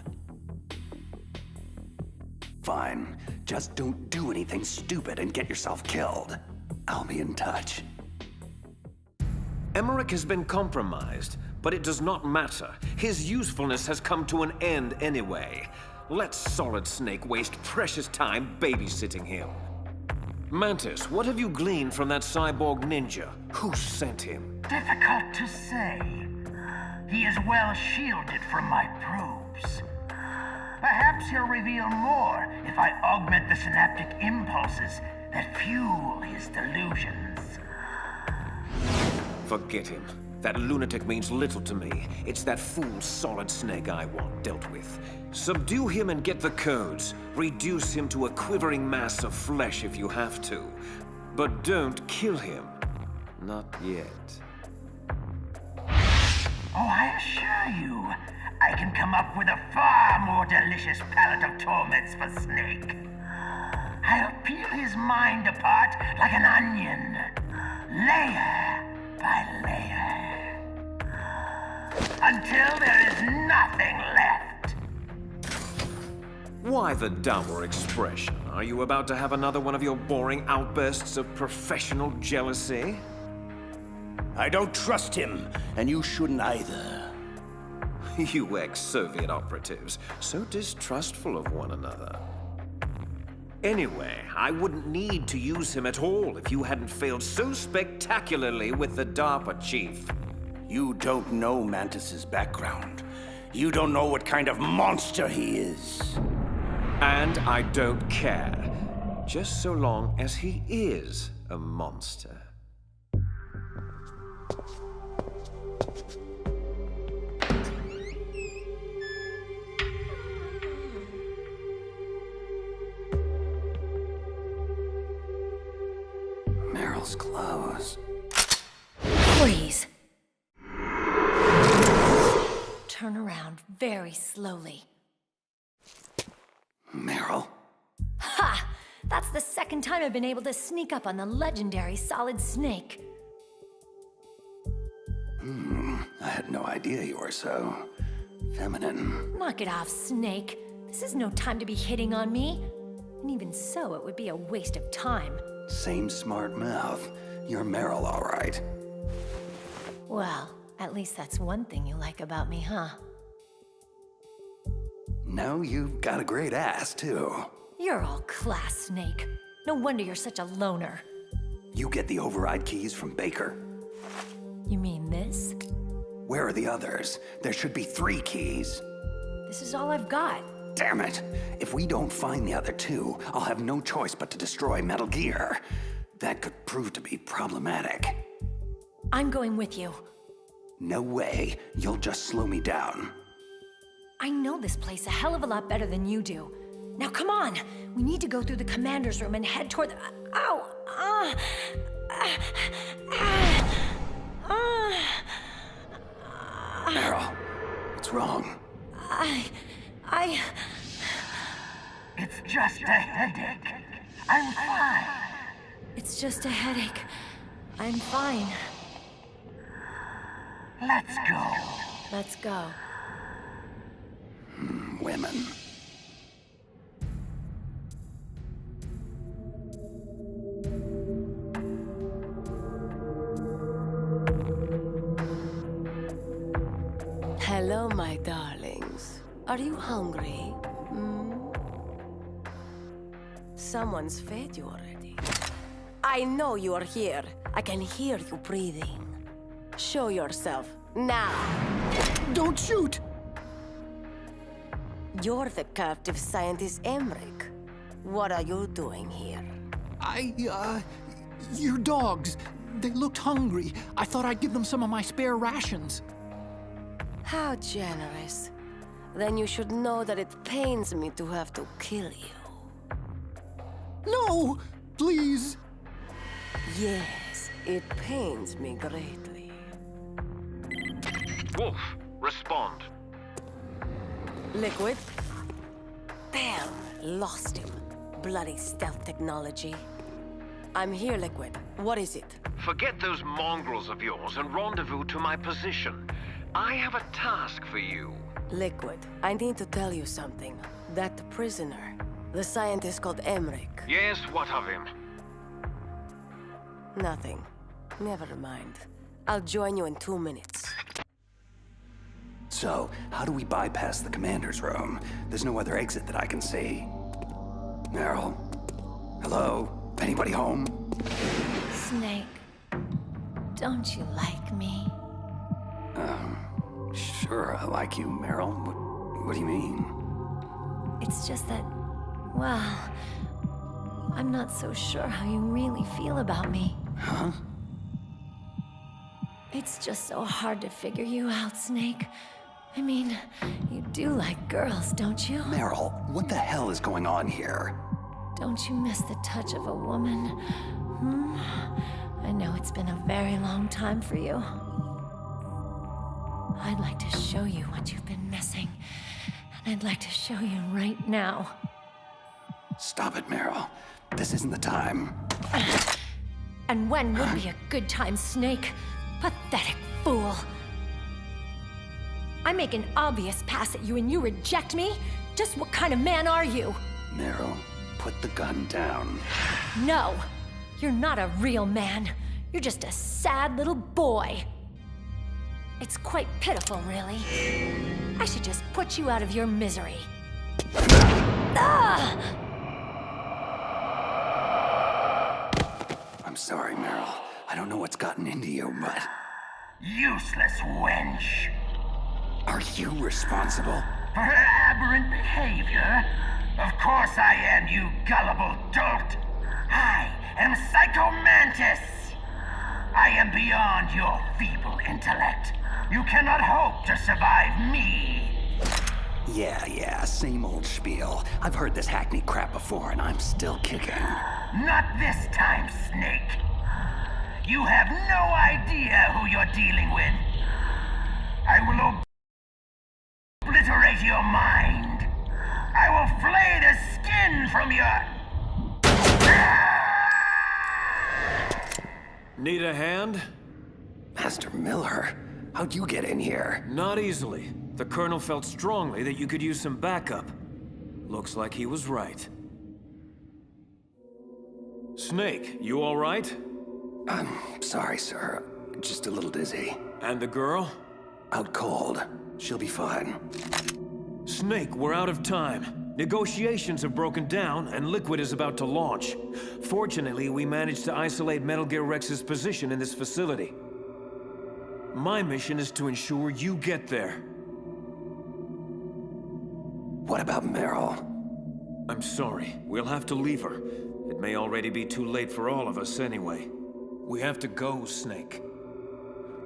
Fine. Just don't do anything stupid and get yourself killed. I'll be in touch. Emmerich has been compromised, but it does not matter. His usefulness has come to an end anyway. Let Solid Snake waste precious time babysitting him. Mantis, what have you gleaned from that cyborg ninja? Who sent him? Difficult to say. He is well shielded from my probes. Perhaps he'll reveal more if I augment the synaptic impulses that fuel his delusions. Forget him. That lunatic means little to me. It's that fool Solid Snake I want dealt with. Subdue him and get the codes. Reduce him to a quivering mass of flesh if you have to. But don't kill him. Not yet. Oh, I assure you, I can come up with a far more delicious palette of torments for Snake. I'll peel his mind apart like an onion, layer by layer, until there is nothing left. Why the dour expression? Are you about to have another one of your boring outbursts of professional jealousy? I don't trust him, and you shouldn't either. You ex-Soviet operatives, so distrustful of one another. Anyway, I wouldn't need to use him at all if you hadn't failed so spectacularly with the DARPA chief. You don't know Mantis's background. You don't know what kind of monster he is. And I don't care. Just so long as he is a monster. Meryl's clothes. Please. Turn around very slowly. Meryl? Ha! That's the second time I've been able to sneak up on the legendary Solid Snake. I had no idea you were so feminine. Knock it off, Snake. This is no time to be hitting on me. And even so, it would be a waste of time. Same smart mouth. You're Meryl, all right. Well, at least that's one thing you like about me, huh? No, you've got a great ass, too. You're all class, Snake. No wonder you're such a loner. You get the override keys from Baker. You mean this? Where are the others? There should be 3 keys. This is all I've got. Damn it! If we don't find the other 2, I'll have no choice but to destroy Metal Gear. That could prove to be problematic. I'm going with you. No way. You'll just slow me down. I know this place a hell of a lot better than you do. Now come on! We need to go through the commander's room and head toward the... Ow! Meryl, what's wrong? It's just a headache. I'm fine. It's just a headache. I'm fine. Let's go. Let's go. Women. Hello, my darlings. Are you hungry? Someone's fed you already. I know you are here. I can hear you breathing. Show yourself, now. Don't shoot! You're the captive scientist Emmerich. What are you doing here? Your dogs. They looked hungry. I thought I'd give them some of my spare rations. How generous. Then you should know that it pains me to have to kill you. No! Please! Yes, it pains me greatly. Wolf, respond. Liquid? Damn, lost him. Bloody stealth technology. I'm here, Liquid. What is it? Forget those mongrels of yours and rendezvous to my position. I have a task for you. Liquid, I need to tell you something. That prisoner, the scientist called Emmerich. Yes, what of him? Nothing. Never mind. I'll join you in 2 minutes. So, how do we bypass the commander's room? There's no other exit that I can see. Meryl? Hello? Anybody home? Snake, don't you like me? Sure, I like you, Meryl. What do you mean? It's just that, well, I'm not so sure how you really feel about me. Huh? It's just so hard to figure you out, Snake. I mean, you do like girls, don't you? Meryl, what the hell is going on here? Don't you miss the touch of a woman? I know it's been a very long time for you. I'd like to show you what you've been missing. And I'd like to show you right now. Stop it, Meryl. This isn't the time. And when would be a good time, Snake? Pathetic fool. I make an obvious pass at you and you reject me? Just what kind of man are you? Meryl, put the gun down. No, you're not a real man. You're just a sad little boy. It's quite pitiful, really. I should just put you out of your misery. Ah! I'm sorry, Meryl. I don't know what's gotten into you, but... Useless wench. Are you responsible? For her aberrant behavior? Of course I am, you gullible dolt. I am Psycho Mantis. I am beyond your feeble intellect. You cannot hope to survive me. Yeah, same old spiel. I've heard this hackneyed crap before, and I'm still kicking. Not this time, Snake. You have no idea who you're dealing with. I will obliterate your mind. I will flay the skin from your... Need a hand? Master Miller, how'd you get in here? Not easily. The Colonel felt strongly that you could use some backup. Looks like he was right. Snake, you all right? I'm sorry, sir. Just a little dizzy. And the girl? Out cold. She'll be fine. Snake, we're out of time. Negotiations have broken down, and Liquid is about to launch. Fortunately, we managed to isolate Metal Gear Rex's position in this facility. My mission is to ensure you get there. What about Meryl? I'm sorry. We'll have to leave her. It may already be too late for all of us anyway. We have to go, Snake.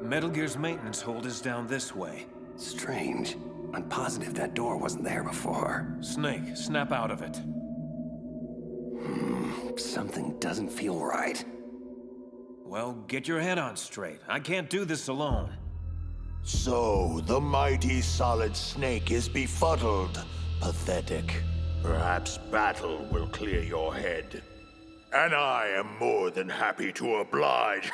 Metal Gear's maintenance hold is down this way. Strange. I'm positive that door wasn't there before. Snake, snap out of it. Something doesn't feel right. Well, get your head on straight. I can't do this alone. So, the mighty Solid Snake is befuddled. Pathetic. Perhaps battle will clear your head. And I am more than happy to oblige.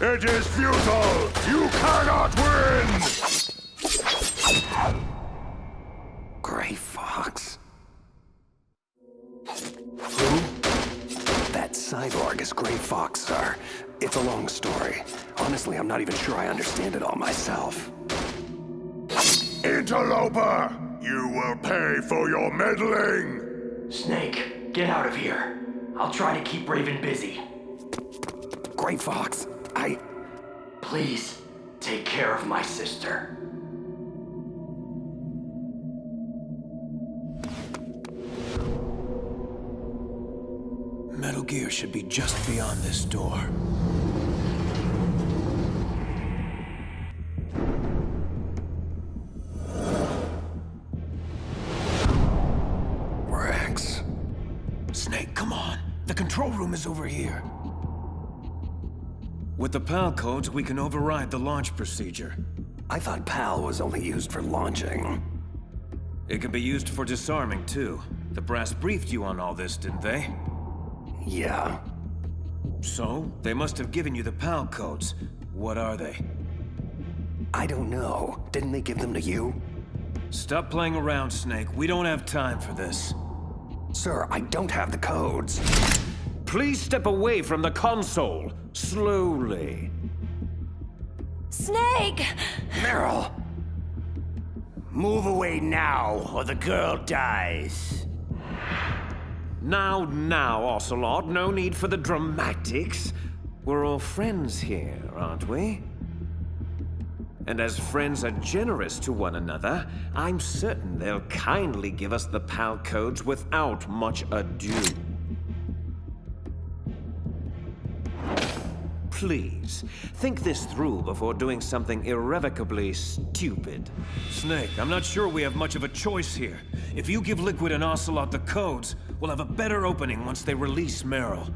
It is futile! You cannot win! Gray Fox? Who? That cyborg is Gray Fox, sir. It's a long story. Honestly, I'm not even sure I understand it all myself. Interloper! You will pay for your meddling! Snake, get out of here. I'll try to keep Raven busy. Gray Fox, Please, take care of my sister. Metal Gear should be just beyond this door. Rex. Snake, come on. The control room is over here. With the PAL codes, we can override the launch procedure. I thought PAL was only used for launching. It can be used for disarming, too. The brass briefed you on all this, didn't they? Yeah. So, they must have given you the PAL codes. What are they? I don't know. Didn't they give them to you? Stop playing around, Snake. We don't have time for this. Sir, I don't have the codes. Please step away from the console. Slowly. Snake! Meryl! Move away now, or the girl dies. Now, Ocelot. No need for the dramatics. We're all friends here, aren't we? And as friends are generous to one another, I'm certain they'll kindly give us the PAL codes without much ado. Please, think this through before doing something irrevocably stupid. Snake, I'm not sure we have much of a choice here. If you give Liquid and Ocelot the codes, we'll have a better opening once they release Meryl.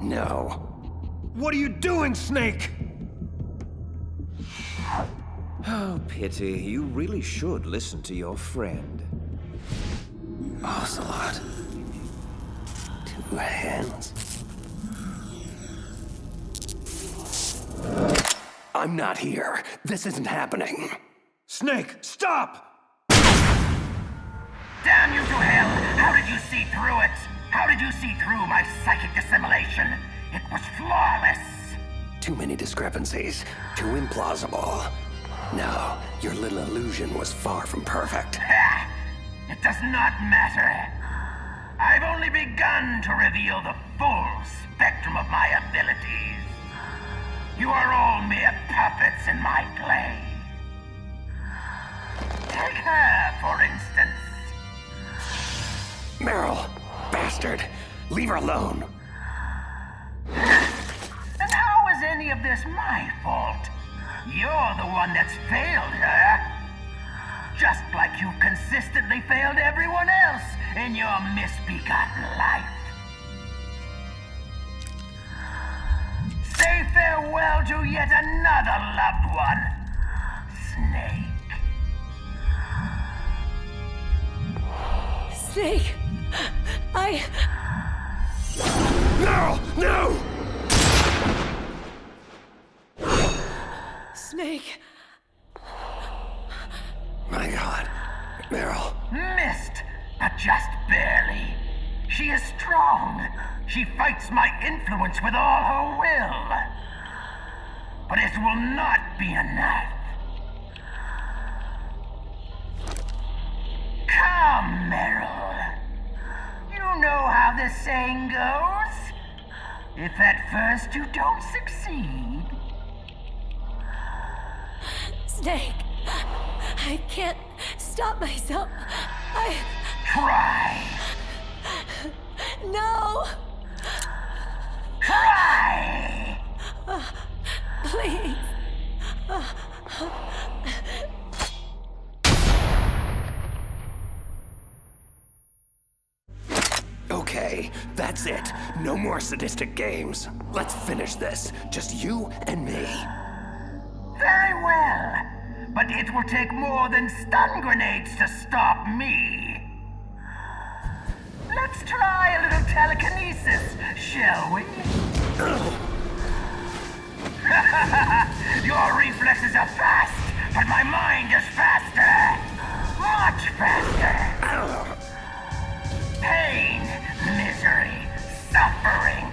No. What are you doing, Snake? Oh, pity. You really should listen to your friend. Ocelot. 2 hands. I'm not here. This isn't happening. Snake, stop! Damn you to hell! How did you see through it? How did you see through my psychic dissimulation? It was flawless! Too many discrepancies. Too implausible. No, your little illusion was far from perfect. Ha! It does not matter. I've only begun to reveal the full spectrum of my abilities. You are all mere puppets in my play. Take her, for instance. Meryl, bastard, leave her alone. And how is any of this my fault? You're the one that's failed her. Just like you've consistently failed everyone else in your misbegotten life. Say farewell to yet another loved one, Snake. Snake, No! No! Snake. My God, Meryl. Missed, but just barely. She is strong. She fights my influence with all her will. But it will not be enough. Come, Meryl. You know how the saying goes. If at first you don't succeed... Snake, I can't stop myself. Try. No! Try! Please. Okay, that's it. No more sadistic games. Let's finish this. Just you and me. Very well. But it will take more than stun grenades to stop me. Let's try a little telekinesis, shall we? Your reflexes are fast, but my mind is faster. Much faster. Pain, misery, suffering.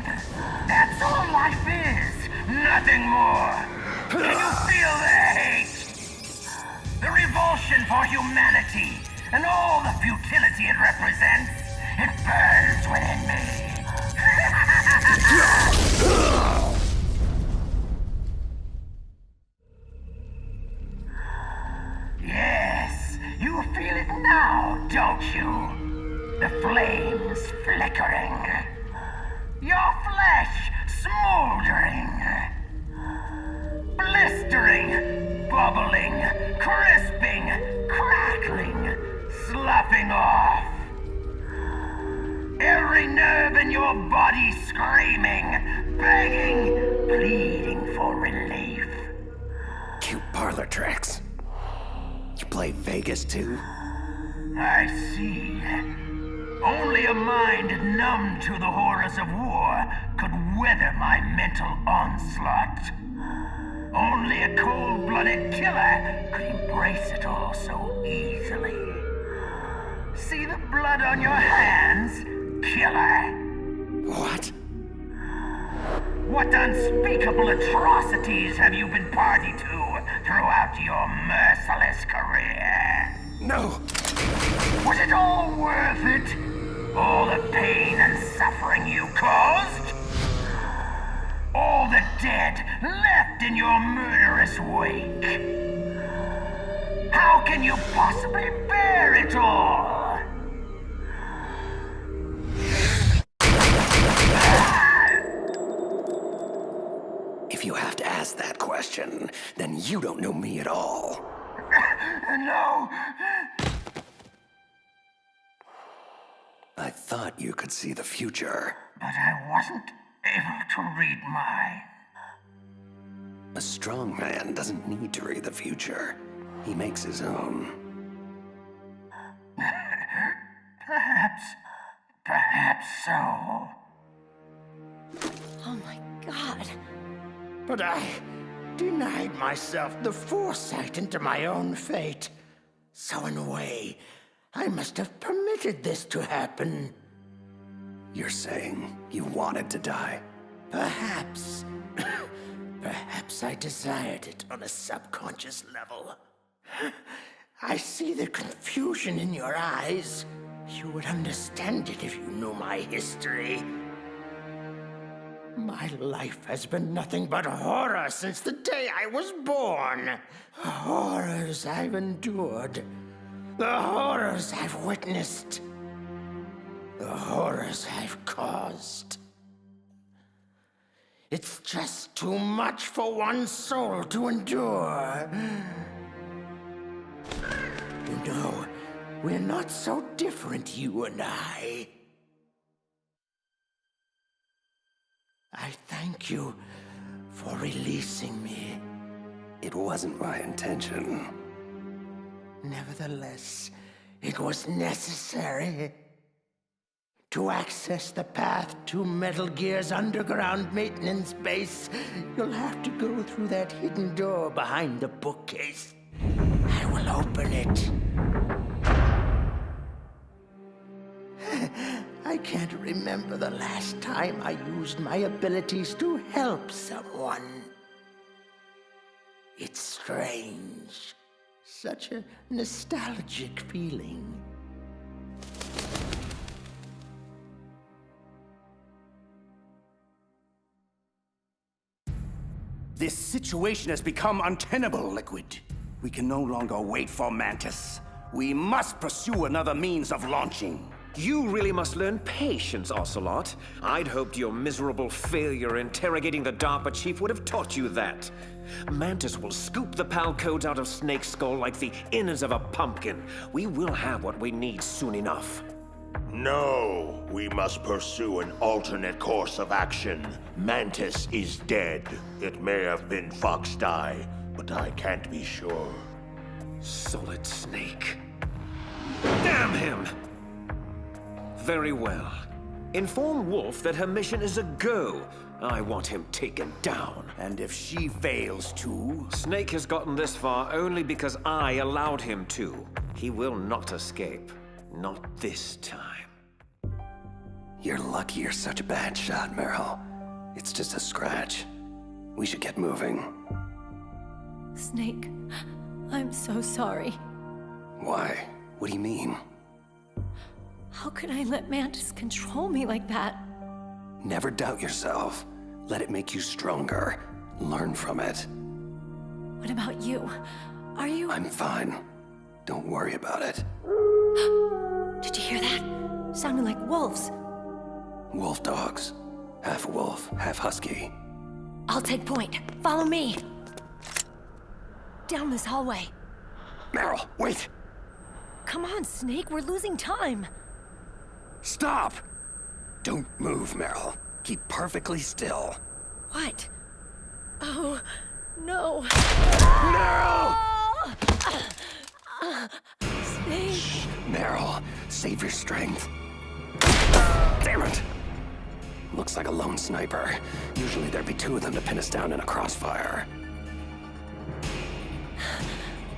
That's all life is. Nothing more. Can you feel the hate? The revulsion for humanity and all the futility it represents. It burns within me. Yes, you feel it now, don't you? The flames flickering. Your flesh smoldering. Blistering, bubbling, crisping, crackling, sloughing off. Every nerve in your body screaming, begging, pleading for relief. Cute parlor tricks. You play Vegas too? I see. Only a mind numb to the horrors of war could weather my mental onslaught. Only a cold-blooded killer could embrace it all so easily. See the blood on your hands, killer? What? What unspeakable atrocities have you been party to throughout your merciless career? No! Was it all worth it? All the pain and suffering you caused? All the dead left in your murderous wake? How can you possibly bear it all? If you have to ask that question, then you don't know me at all. No. I thought you could see the future. But I wasn't able to read mine. A strong man doesn't need to read the future. He makes his own. Perhaps so. Oh my God. But I denied myself the foresight into my own fate. So in a way, I must have permitted this to happen. You're saying you wanted to die? Perhaps. Perhaps I desired it on a subconscious level. I see the confusion in your eyes, You would understand it if you knew my history. My life has been nothing but horror since the day I was born. Horrors I've endured. The horrors I've witnessed. The horrors I've caused. It's just too much for one soul to endure. You know, we're not so different, you and I. I thank you for releasing me. It wasn't my intention. Nevertheless, it was necessary. To access the path to Metal Gear's underground maintenance base, you'll have to go through that hidden door behind the bookcase. I will open it. I can't remember the last time I used my abilities to help someone. It's strange. Such a nostalgic feeling. This situation has become untenable, Liquid. We can no longer wait for Mantis. We must pursue another means of launching. You really must learn patience, Ocelot. I'd hoped your miserable failure interrogating the DARPA chief would have taught you that. Mantis will scoop the PAL codes out of Snake's skull like the innards of a pumpkin. We will have what we need soon enough. No, we must pursue an alternate course of action. Mantis is dead. It may have been Foxdie, but I can't be sure. Solid Snake. Damn him! Very well. Inform Wolf that her mission is a go. I want him taken down. And if she fails to? Snake has gotten this far only because I allowed him to. He will not escape. Not this time. You're lucky you're such a bad shot, Meryl. It's just a scratch. We should get moving. Snake, I'm so sorry. Why? What do you mean? How could I let Mantis control me like that? Never doubt yourself. Let it make you stronger. Learn from it. What about you? Are you... I'm fine. Don't worry about it. Did you hear that? Sounded like wolves. Wolf dogs. Half wolf, half husky. I'll take point. Follow me. Down this hallway. Meryl, wait! Come on, Snake. We're losing time. Stop! Don't move, Meryl. Keep perfectly still. What? Oh, no. No! Snake. Shh, Meryl, save your strength. Damn it! Looks like a lone sniper. Usually there'd be two of them to pin us down in a crossfire.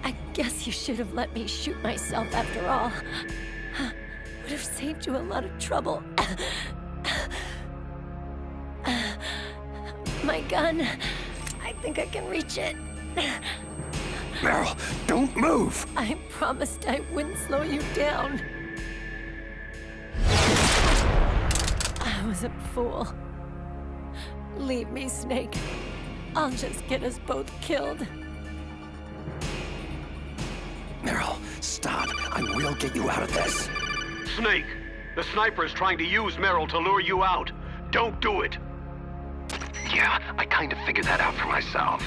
I guess you should have let me shoot myself after all. Would have saved you a lot of trouble. My gun. I think I can reach it. Meryl, don't move! I promised I wouldn't slow you down. I was a fool. Leave me, Snake. I'll just get us both killed. Meryl, stop. I will get you out of this. Snake, the sniper is trying to use Meryl to lure you out. Don't do it. Yeah, I kind of figured that out for myself.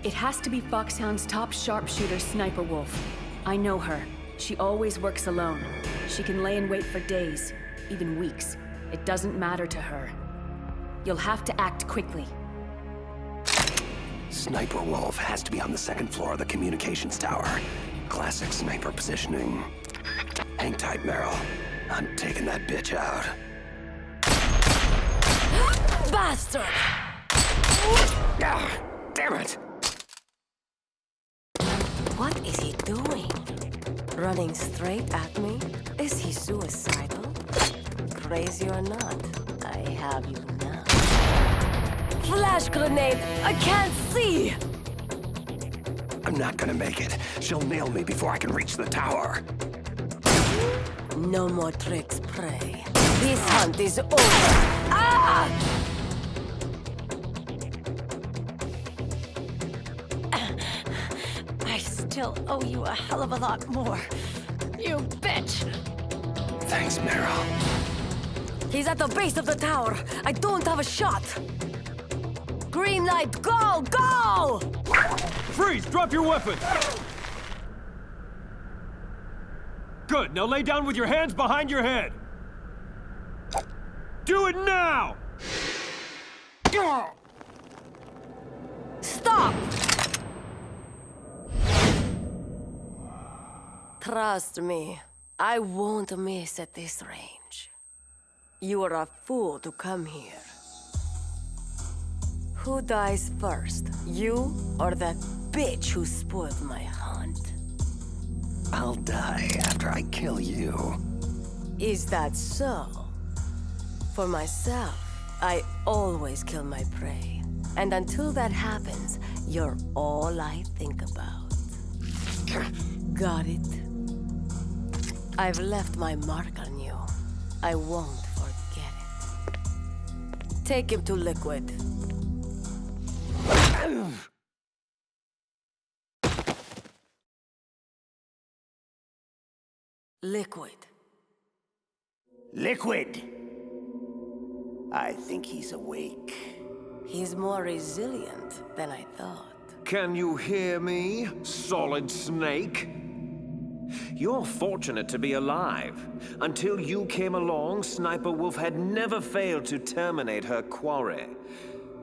It has to be Foxhound's top sharpshooter, Sniper Wolf. I know her. She always works alone. She can lay in wait for days, even weeks. It doesn't matter to her. You'll have to act quickly. Sniper Wolf has to be on the second floor of the communications tower. Classic sniper positioning. Hang tight, Meryl. I'm taking that bitch out. Bastard! Ah, damn it! What is he doing? Running straight at me? Is he suicidal? Crazy or not, I have you now. Flash grenade! I can't see! I'm not gonna make it. She'll nail me before I can reach the tower. No more tricks, Prey. This hunt is over. Ah! I still owe you a hell of a lot more. You bitch! Thanks, Meryl. He's at the base of the tower. I don't have a shot. Green light, go! Go! Freeze! Drop your weapon! Good, now lay down with your hands behind your head. Do it now! Stop! Trust me, I won't miss at this range. You are a fool to come here. Who dies first, you or that bitch who spoiled my hunt? I'll die after I kill you. Is that so? For myself, I always kill my prey. And until that happens, you're all I think about. Got it? I've left my mark on you. I won't forget it. Take him to Liquid. Liquid. Liquid! I think he's awake. He's more resilient than I thought. Can you hear me, Solid Snake? You're fortunate to be alive. Until you came along, Sniper Wolf had never failed to terminate her quarry.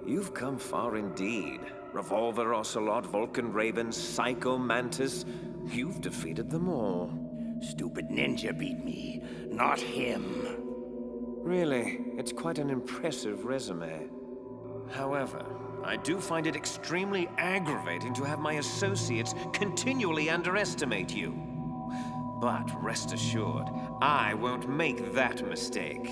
You've come far indeed. Revolver Ocelot, Vulcan Raven, Psycho Mantis. You've defeated them all. Stupid ninja beat me, not him. Really, it's quite an impressive resume. However, I do find it extremely aggravating to have my associates continually underestimate you. But rest assured, I won't make that mistake.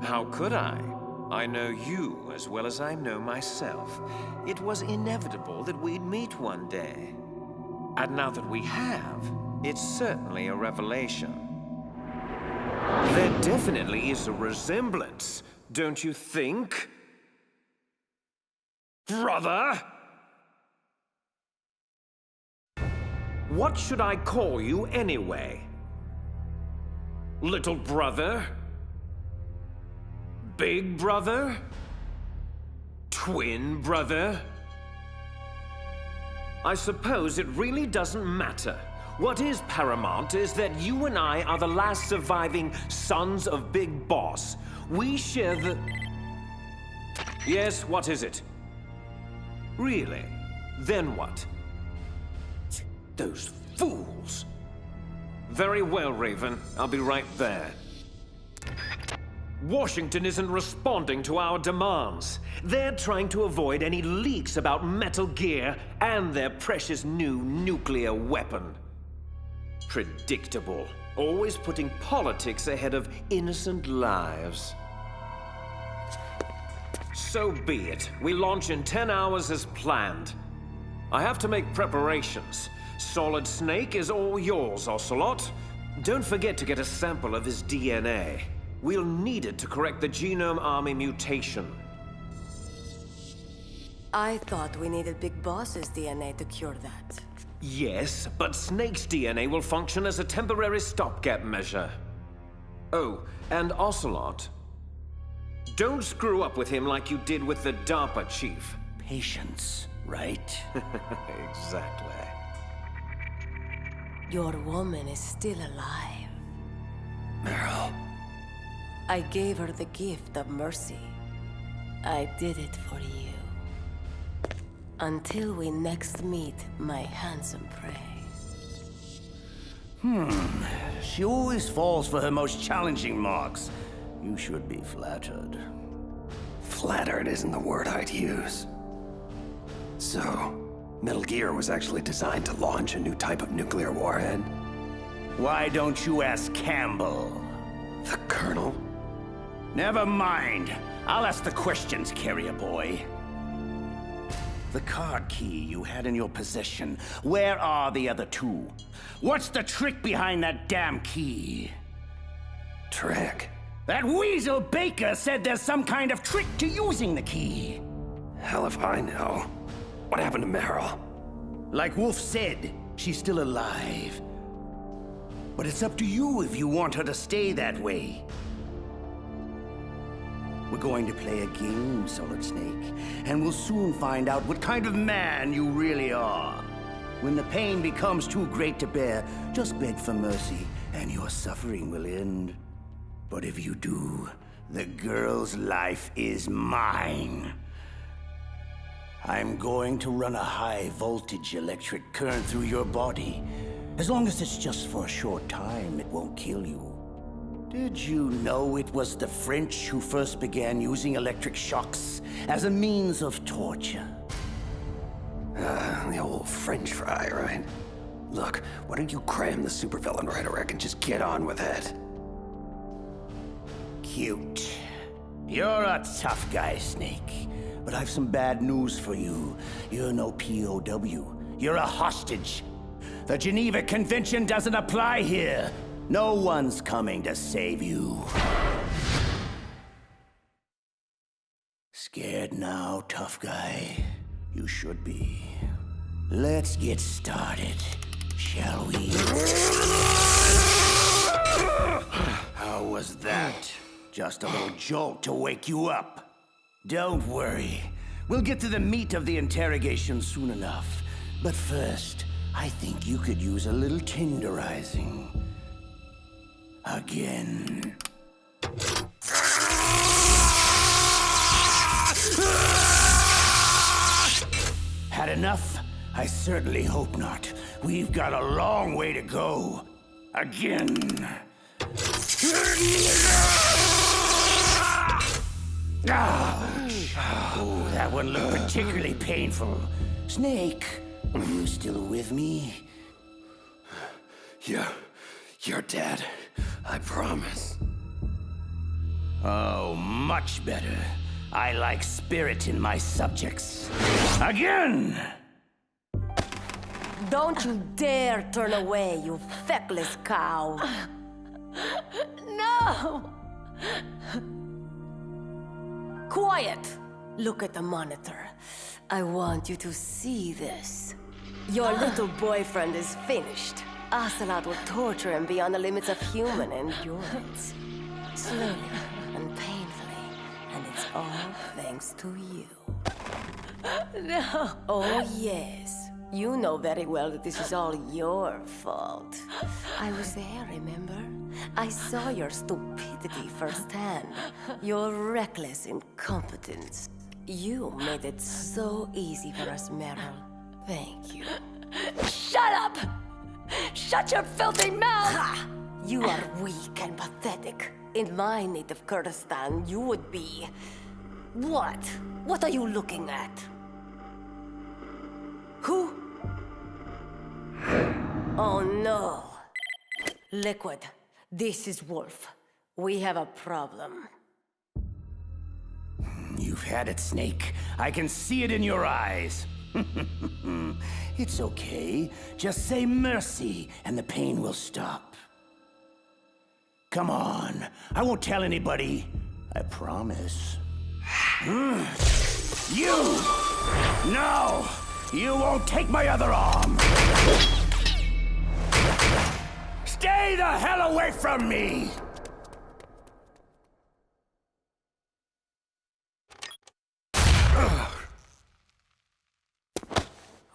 How could I? I know you as well as I know myself. It was inevitable that we'd meet one day. And now that we have, it's certainly a revelation. There definitely is a resemblance, don't you think? Brother? What should I call you anyway? Little brother? Big brother? Twin brother? I suppose it really doesn't matter. What is paramount is that you and I are the last surviving sons of Big Boss. We share the... Yes, what is it? Really? Then what? Those fools! Very well, Raven. I'll be right there. Washington isn't responding to our demands. They're trying to avoid any leaks about Metal Gear and their precious new nuclear weapon. Predictable. Always putting politics ahead of innocent lives. So be it. We launch in 10 hours as planned. I have to make preparations. Solid Snake is all yours, Ocelot. Don't forget to get a sample of his DNA. We'll need it to correct the Genome Army mutation. I thought we needed Big Boss's DNA to cure that. Yes, but Snake's DNA will function as a temporary stopgap measure. Oh, and Ocelot. Don't screw up with him like you did with the DARPA chief. Patience, right? Exactly. Your woman is still alive. Meryl. I gave her the gift of mercy. I did it for you. Until we next meet, my handsome prey. She always falls for her most challenging marks. You should be flattered. Flattered isn't the word I'd use. So, Metal Gear was actually designed to launch a new type of nuclear warhead? Why don't you ask Campbell? The Colonel? Never mind. I'll ask the questions, carrier boy. The card key you had in your possession, where are the other two? What's the trick behind that damn key? Trick? That weasel Baker said there's some kind of trick to using the key. Hell if I know. What happened to Meryl? Like Wolf said, she's still alive. But it's up to you if you want her to stay that way. We're going to play a game, Solid Snake, and we'll soon find out what kind of man you really are. When the pain becomes too great to bear, just beg for mercy, and your suffering will end. But if you do, the girl's life is mine. I'm going to run a high-voltage electric current through your body. As long as it's just for a short time, it won't kill you. Did you know it was the French who first began using electric shocks as a means of torture? The old French fry, right? Look, why don't you cram the supervillain rhetoric and just get on with it? Cute. You're a tough guy, Snake. But I've some bad news for you. You're no POW. You're a hostage. The Geneva Convention doesn't apply here. No one's coming to save you. Scared now, tough guy? You should be. Let's get started, shall we? How was that? Just a little jolt to wake you up. Don't worry. We'll get to the meat of the interrogation soon enough. But first, I think you could use a little tenderizing. Again. Had enough? I certainly hope not. We've got a long way to go. Again. Oh, that one looked particularly painful. Snake, are you still with me? You're dead. I promise. Oh, much better. I like spirit in my subjects. Again! Don't you dare turn away, you feckless cow. No! Quiet! Look at the monitor. I want you to see this. Your little boyfriend is finished. Ocelot will torture him beyond the limits of human endurance. Slowly and painfully, and it's all thanks to you. No. Oh, yes. You know very well that this is all your fault. I was there, remember? I saw your stupidity firsthand. Your reckless incompetence. You made it so easy for us, Meryl. Thank you. Shut up! Shut your filthy mouth! Ha! You are weak and pathetic. In my native Kurdistan, you would be... What? What are you looking at? Who? Oh no. Liquid, this is Wolf. We have a problem. You've had it, Snake. I can see it in your eyes. It's okay. Just say mercy, and the pain will stop. Come on. I won't tell anybody. I promise. You! No! You won't take my other arm! Stay the hell away from me!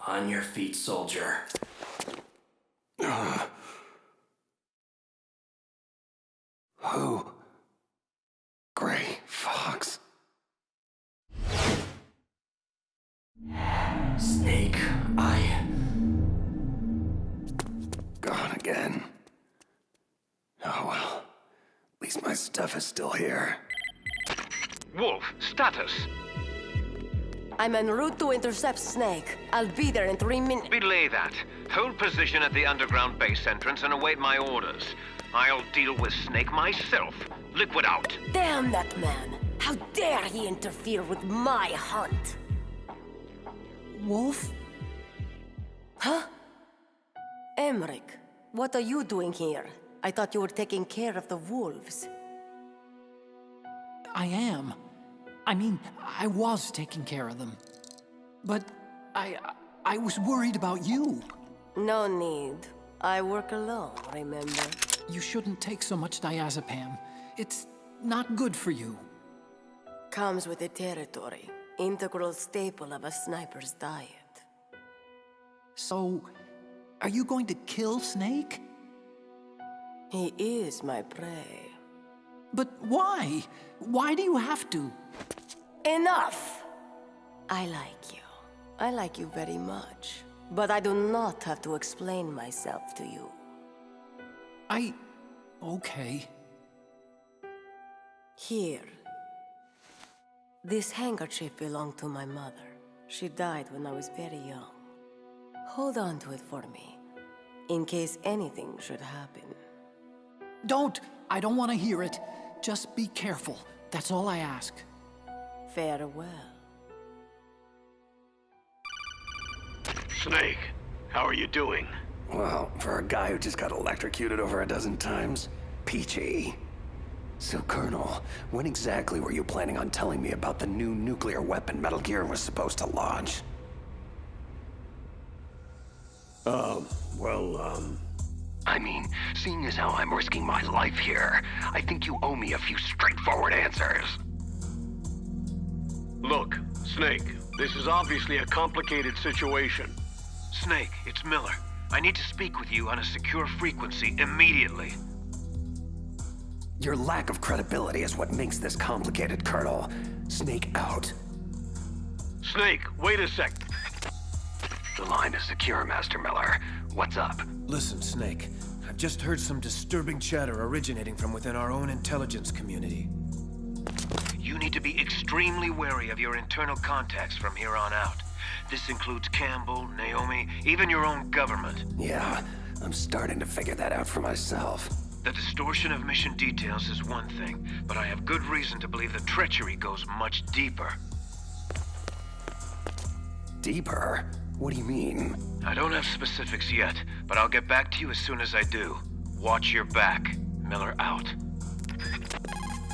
On your feet, soldier. Who? Gray Fox? Snake, Gone again. Oh well. At least my stuff is still here. Wolf, status. I'm en route to intercept Snake. I'll be there in 3 minutes. Belay that. Hold position at the underground base entrance and await my orders. I'll deal with Snake myself. Liquid out. Damn that man! How dare he interfere with my hunt? Wolf? Huh? Emmerich, what are you doing here? I thought you were taking care of the wolves. I am. I mean, I was taking care of them. But I was worried about you. No need. I work alone, remember? You shouldn't take so much diazepam. It's not good for you. Comes with the territory. Integral staple of a sniper's diet. So, are you going to kill Snake? He is my prey. But why? Why do you have to? Enough! I like you. I like you very much. But I do not have to explain myself to you. Okay. Here. This handkerchief belonged to my mother. She died when I was very young. Hold on to it for me, in case anything should happen. Don't! I don't want to hear it. Just be careful. That's all I ask. Farewell. Snake, how are you doing? Well, for a guy who just got electrocuted over a dozen times, peachy. So, Colonel, when exactly were you planning on telling me about the new nuclear weapon Metal Gear was supposed to launch? I mean, seeing as how I'm risking my life here, I think you owe me a few straightforward answers. Look, Snake, this is obviously a complicated situation. Snake, it's Miller. I need to speak with you on a secure frequency immediately. Your lack of credibility is what makes this complicated, Colonel. Snake out. Snake, wait a sec. The line is secure, Master Miller. What's up? Listen, Snake. I've just heard some disturbing chatter originating from within our own intelligence community. You need to be extremely wary of your internal contacts from here on out. This includes Campbell, Naomi, even your own government. Yeah, I'm starting to figure that out for myself. The distortion of mission details is one thing, but I have good reason to believe the treachery goes much deeper. Deeper? What do you mean? I don't have specifics yet, but I'll get back to you as soon as I do. Watch your back. Miller out.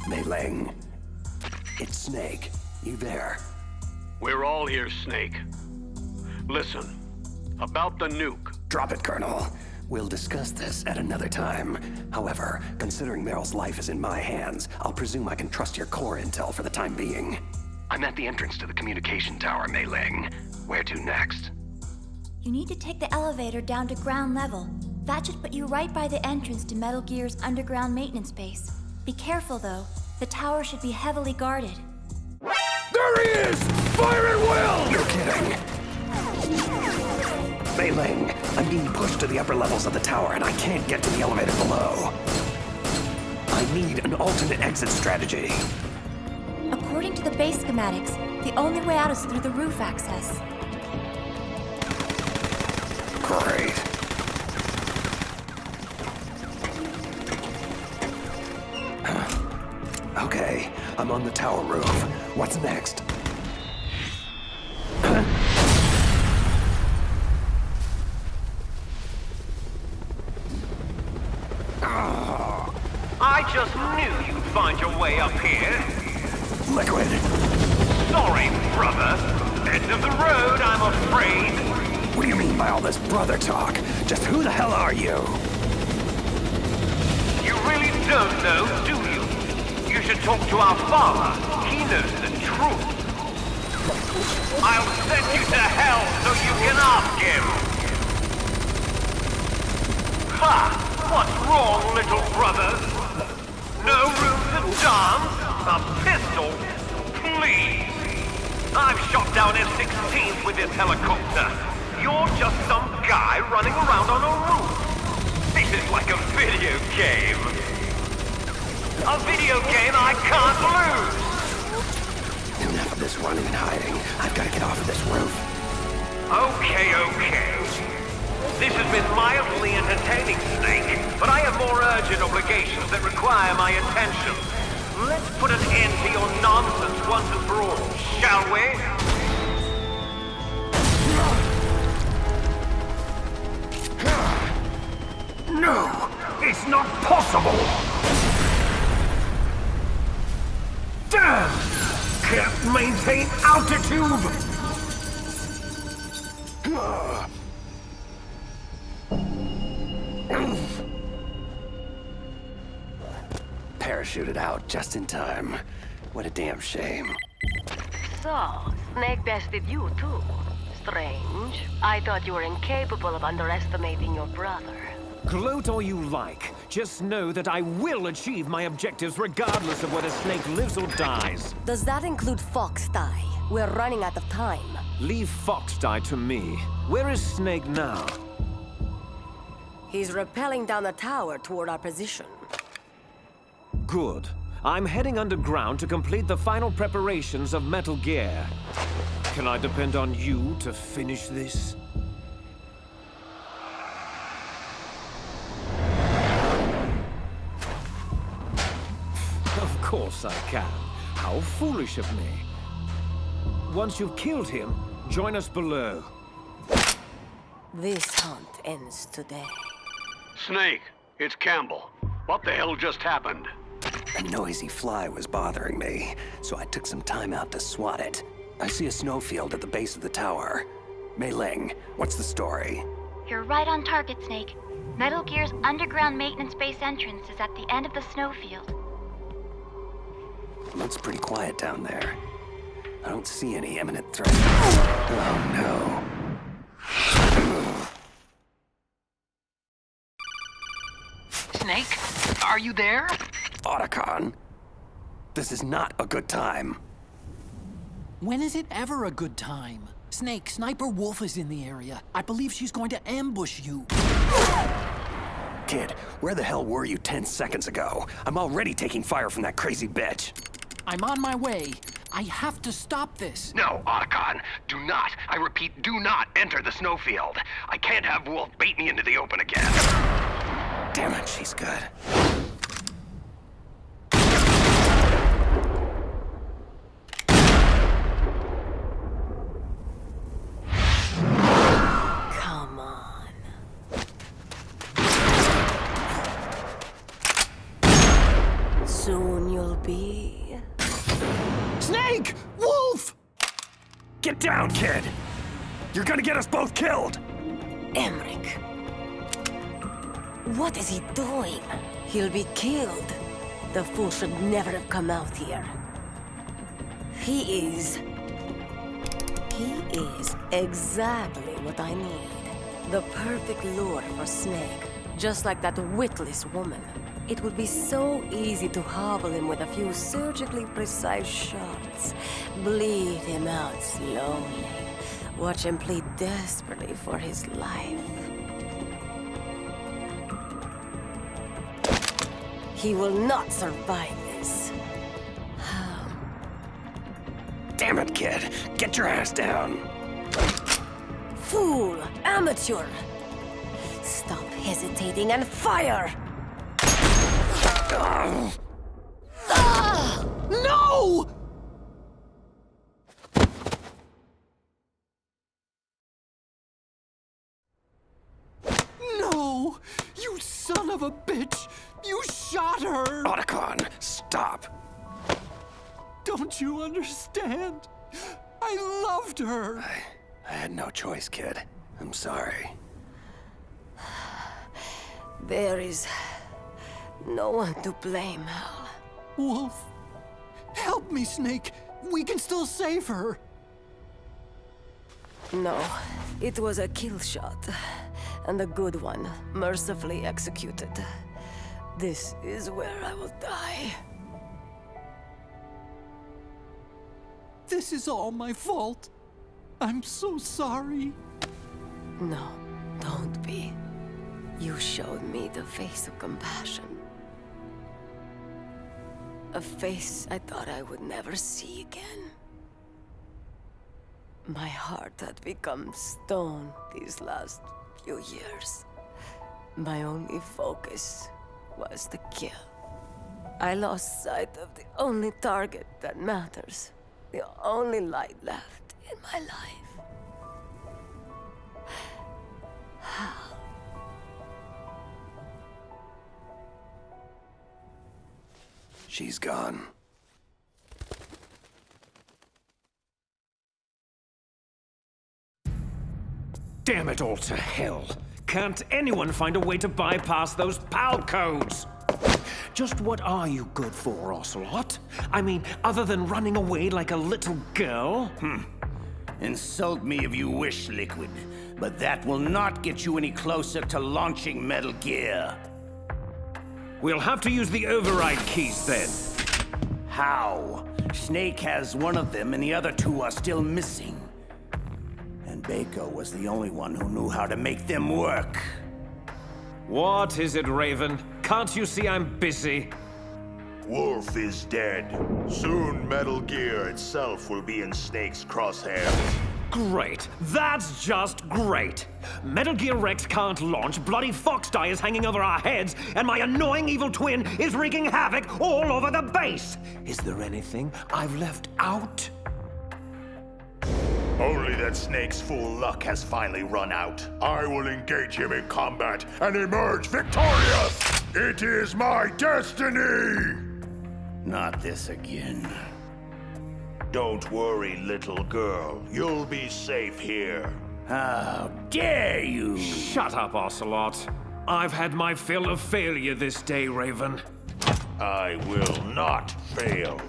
Mei Ling. It's Snake. You there? We're all here, Snake. Listen, about the nuke. Drop it, Colonel. We'll discuss this at another time. However, considering Meryl's life is in my hands, I'll presume I can trust your core intel for the time being. I'm at the entrance to the communication tower, Mei Ling. Where to next? You need to take the elevator down to ground level. That should put you right by the entrance to Metal Gear's underground maintenance base. Be careful, though. The tower should be heavily guarded. There he is! Fire at will! You're kidding. Mei Ling, I'm being pushed to the upper levels of the tower and I can't get to the elevator below. I need an alternate exit strategy. According to the base schematics, the only way out is through the roof access. Great. Okay, I'm on the tower roof. What's next? I just knew you'd find your way up here. Liquid. Sorry, brother. End of the road, I'm afraid. What do you mean by all this brother talk? Just who the hell are you? You really don't know, do you? You should talk to our father. He knows the truth. I'll send you to hell so you can ask him. Ha! What's wrong, little brother? No room to dance? A pistol? Please! I've shot down F-16s with this helicopter. You're just some guy running around on a roof. This is like a video game. A video game I can't lose! Enough of this running and hiding. I've got to get off of this roof. Okay. This has been mildly entertaining, Snake, but I have more urgent obligations that require my attention. Let's put an end to your nonsense once and for all, shall we? No! It's not can't maintain altitude! Parachuted out just in time. What a damn shame. So, Snake bested you too. Strange. I thought you were incapable of underestimating your brother. Gloat all you like. Just know that I will achieve my objectives regardless of whether Snake lives or dies. Does that include Fox Die? We're running out of time. Leave Fox Die to me. Where is Snake now? He's rappelling down the tower toward our position. Good. I'm heading underground to complete the final preparations of Metal Gear. Can I depend on you to finish this? Of course I can. How foolish of me. Once you've killed him, join us below. This hunt ends today. Snake, it's Campbell. What the hell just happened? A noisy fly was bothering me, so I took some time out to swat it. I see a snowfield at the base of the tower. Mei Ling, what's the story? You're right on target, Snake. Metal Gear's underground maintenance base entrance is at the end of the snowfield. Looks pretty quiet down there. I don't see any imminent threat. Oh no. Snake, are you there? Otacon, this is not a good time. When is it ever a good time? Snake, Sniper Wolf is in the area. I believe she's going to ambush you. Kid, where the hell were you 10 seconds ago? I'm already taking fire from that crazy bitch. I'm on my way. I have to stop this. No, Otacon, do not, I repeat, do not enter the snowfield. I can't have Wolf bait me into the open again. Damn it, she's good. Come on. Soon you'll be... Snake! Wolf! Get down, kid! You're gonna get us both killed! Emmerich. What is he doing? He'll be killed. The fool should never have come out here. He is exactly what I need. The perfect lure for Snake. Just like that witless woman. It would be so easy to hobble him with a few surgically precise shots. Bleed him out slowly. Watch him plead desperately for his life. He will not survive this. Damn it, kid! Get your ass down! Fool! Amateur! Stop hesitating and fire! No! No! You son of a bitch! You shot her! Otacon, stop! Don't you understand? I loved her! I had no choice, kid. I'm sorry. There is no one to blame, Hal. Wolf, help me, Snake. We can still save her. No, it was a kill shot. And a good one, mercifully executed. This is where I will die. This is all my fault. I'm so sorry. No, don't be. You showed me the face of compassion. A face I thought I would never see again. My heart had become stone these last few years. My only focus was the kill. I lost sight of the only target that matters. The only light left in my life. Hal. She's gone. damn it all to hell. Can't anyone find a way to bypass those PAL codes? Just what are you good for, Ocelot? I mean, other than running away like a little girl? Insult me if you wish, Liquid, but that will not get you any closer to launching Metal Gear. We'll have to use the override keys then. How? Snake has one of them and the other two are still missing. And Baker was the only one who knew how to make them work. What is it, Raven? Can't you see I'm busy? Wolf is dead. Soon Metal Gear itself will be in Snake's crosshairs. Great. That's just great. Metal Gear Rex can't launch, bloody Foxdie is hanging over our heads, and my annoying evil twin is wreaking havoc all over the base. Is there anything I've left out? Only that Snake's full luck has finally run out. I will engage him in combat and emerge victorious! It is my destiny! Not this again. Don't worry, little girl. You'll be safe here. How dare you! Shut up, Ocelot. I've had my fill of failure this day, Raven. I will not fail.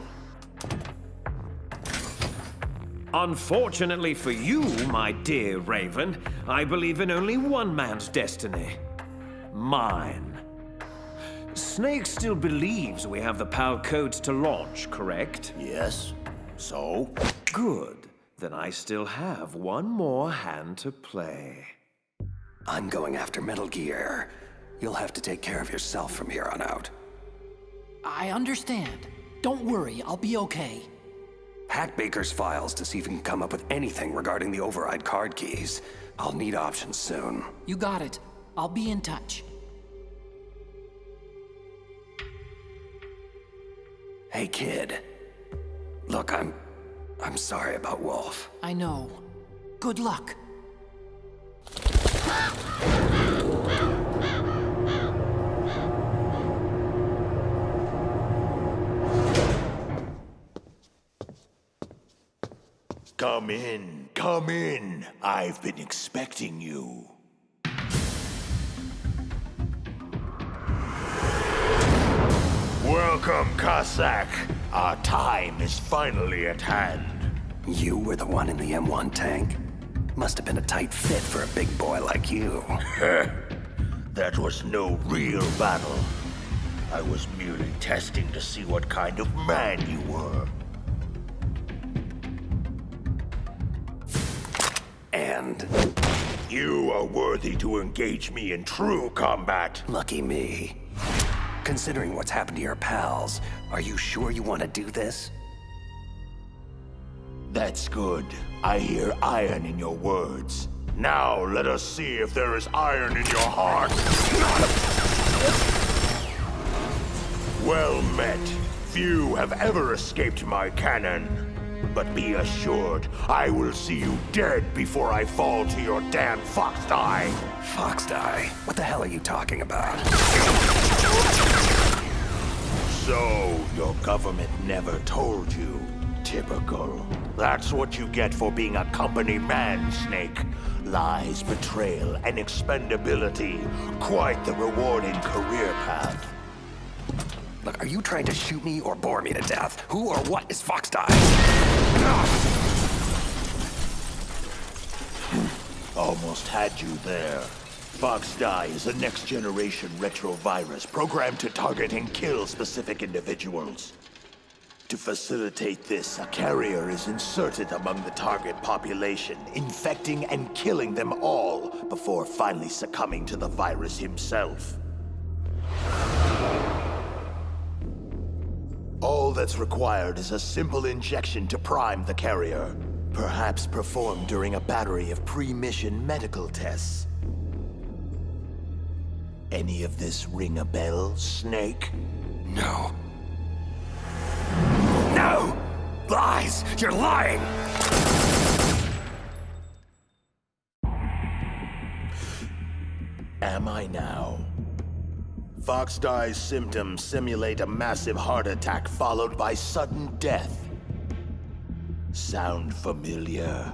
Unfortunately for you, my dear Raven, I believe in only one man's destiny. Mine. Snake still believes we have the PAL codes to launch, correct? Yes. So? Good. Then I still have one more hand to play. I'm going after Metal Gear. You'll have to take care of yourself from here on out. I understand. Don't worry, I'll be okay. Hack Baker's files to see if you can come up with anything regarding the override card keys. I'll need options soon. You got it. I'll be in touch. Hey, kid. Look, I'm sorry about Wolf. I know. Good luck. Come in, come in. I've been expecting you. Welcome, Cossack. Our time is finally at hand. You were the one in the M1 tank? Must have been a tight fit for a big boy like you. That was no real battle. I was merely testing to see what kind of man you were. And? You are worthy to engage me in true combat. Lucky me. Considering what's happened to your pals, are you sure you want to do this? That's good. I hear iron in your words. Now let us see if there is iron in your heart. Well met. Few have ever escaped my cannon. But be assured, I will see you dead before I fall to your damn Foxdie. Foxdie? What the hell are you talking about? So, your government never told you. Typical. That's what you get for being a company man, Snake. Lies, betrayal, and expendability. Quite the rewarding career path. Look, are you trying to shoot me or bore me to death? Who or what is Foxdie? Almost had you there. Foxdie is a next-generation retrovirus programmed to target and kill specific individuals. To facilitate this, a carrier is inserted among the target population, infecting and killing them all before finally succumbing to the virus himself. All that's required is a simple injection to prime the carrier, perhaps performed during a battery of pre-mission medical tests. Any of this ring a bell, Snake? No. No! Lies! You're lying! Am I now? Foxdie's symptoms simulate a massive heart attack followed by sudden death. Sound familiar?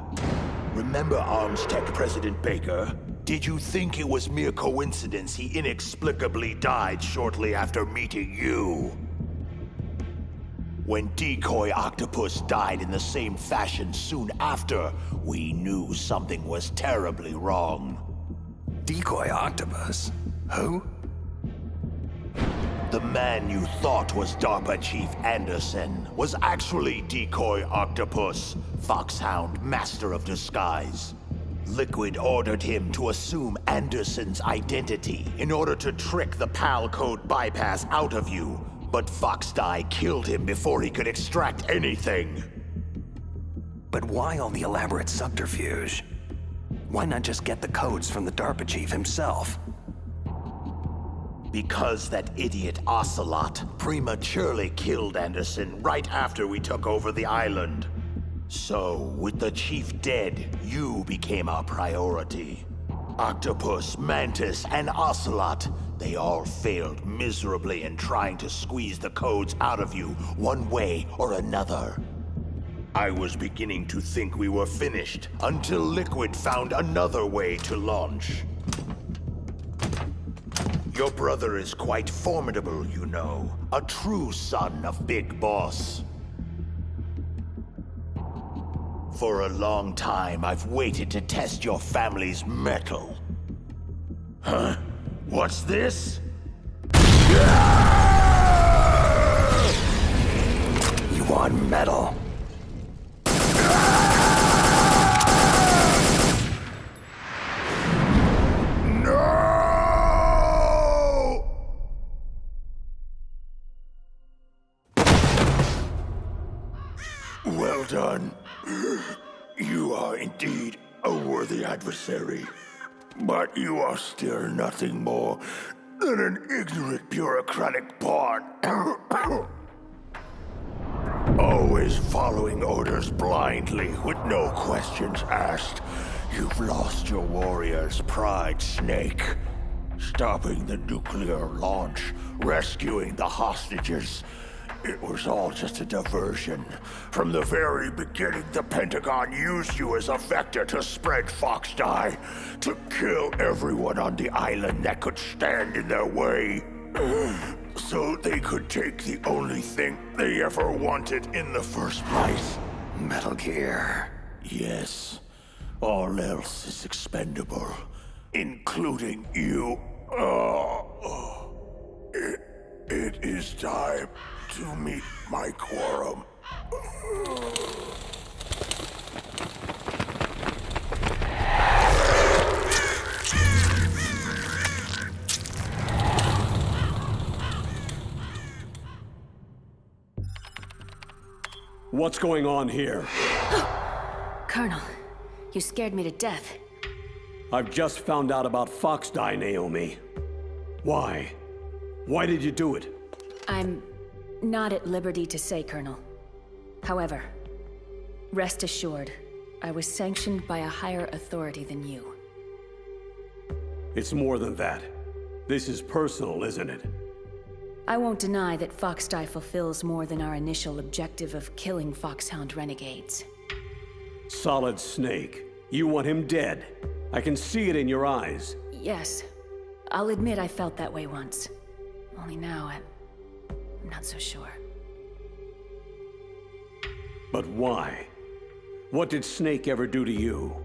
Remember Arms Tech President Baker? Did you think it was mere coincidence he inexplicably died shortly after meeting you? When Decoy Octopus died in the same fashion soon after, we knew something was terribly wrong. Decoy Octopus? Who? The man you thought was DARPA Chief Anderson was actually Decoy Octopus, Foxhound Master of Disguise. Liquid ordered him to assume Anderson's identity in order to trick the PAL code bypass out of you, but Foxdie killed him before he could extract anything. But why all the elaborate subterfuge? Why not just get the codes from the DARPA chief himself? Because that idiot Ocelot prematurely killed Anderson right after we took over the island. So, with the chief dead, you became our priority. Octopus, Mantis, and Ocelot, they all failed miserably in trying to squeeze the codes out of you one way or another. I was beginning to think we were finished until Liquid found another way to launch. Your brother is quite formidable, you know. A true son of Big Boss. For a long time, I've waited to test your family's mettle. Huh? What's this? You want metal? Well done. You are indeed a worthy adversary. But you are still nothing more than an ignorant bureaucratic pawn. Always following orders blindly with no questions asked. You've lost your warrior's pride, Snake. Stopping the nuclear launch, rescuing the hostages. It was all just a diversion. From the very beginning, the Pentagon used you as a vector to spread Foxdie, to kill everyone on the island that could stand in their way. So they could take the only thing they ever wanted in the first place. Metal Gear. Yes. All else is expendable, including you. It is time to meet my quorum. What's going on here? Colonel, you scared me to death. I've just found out about Foxdie, Naomi. Why? Why did you do it? I'm not at liberty to say, Colonel. However, rest assured, I was sanctioned by a higher authority than you. It's more than that. This is personal, isn't it? I won't deny that Foxdie fulfills more than our initial objective of killing Foxhound renegades. Solid Snake. You want him dead. I can see it in your eyes. Yes. I'll admit I felt that way once. Only now, I'm not so sure. But why? What did Snake ever do to you?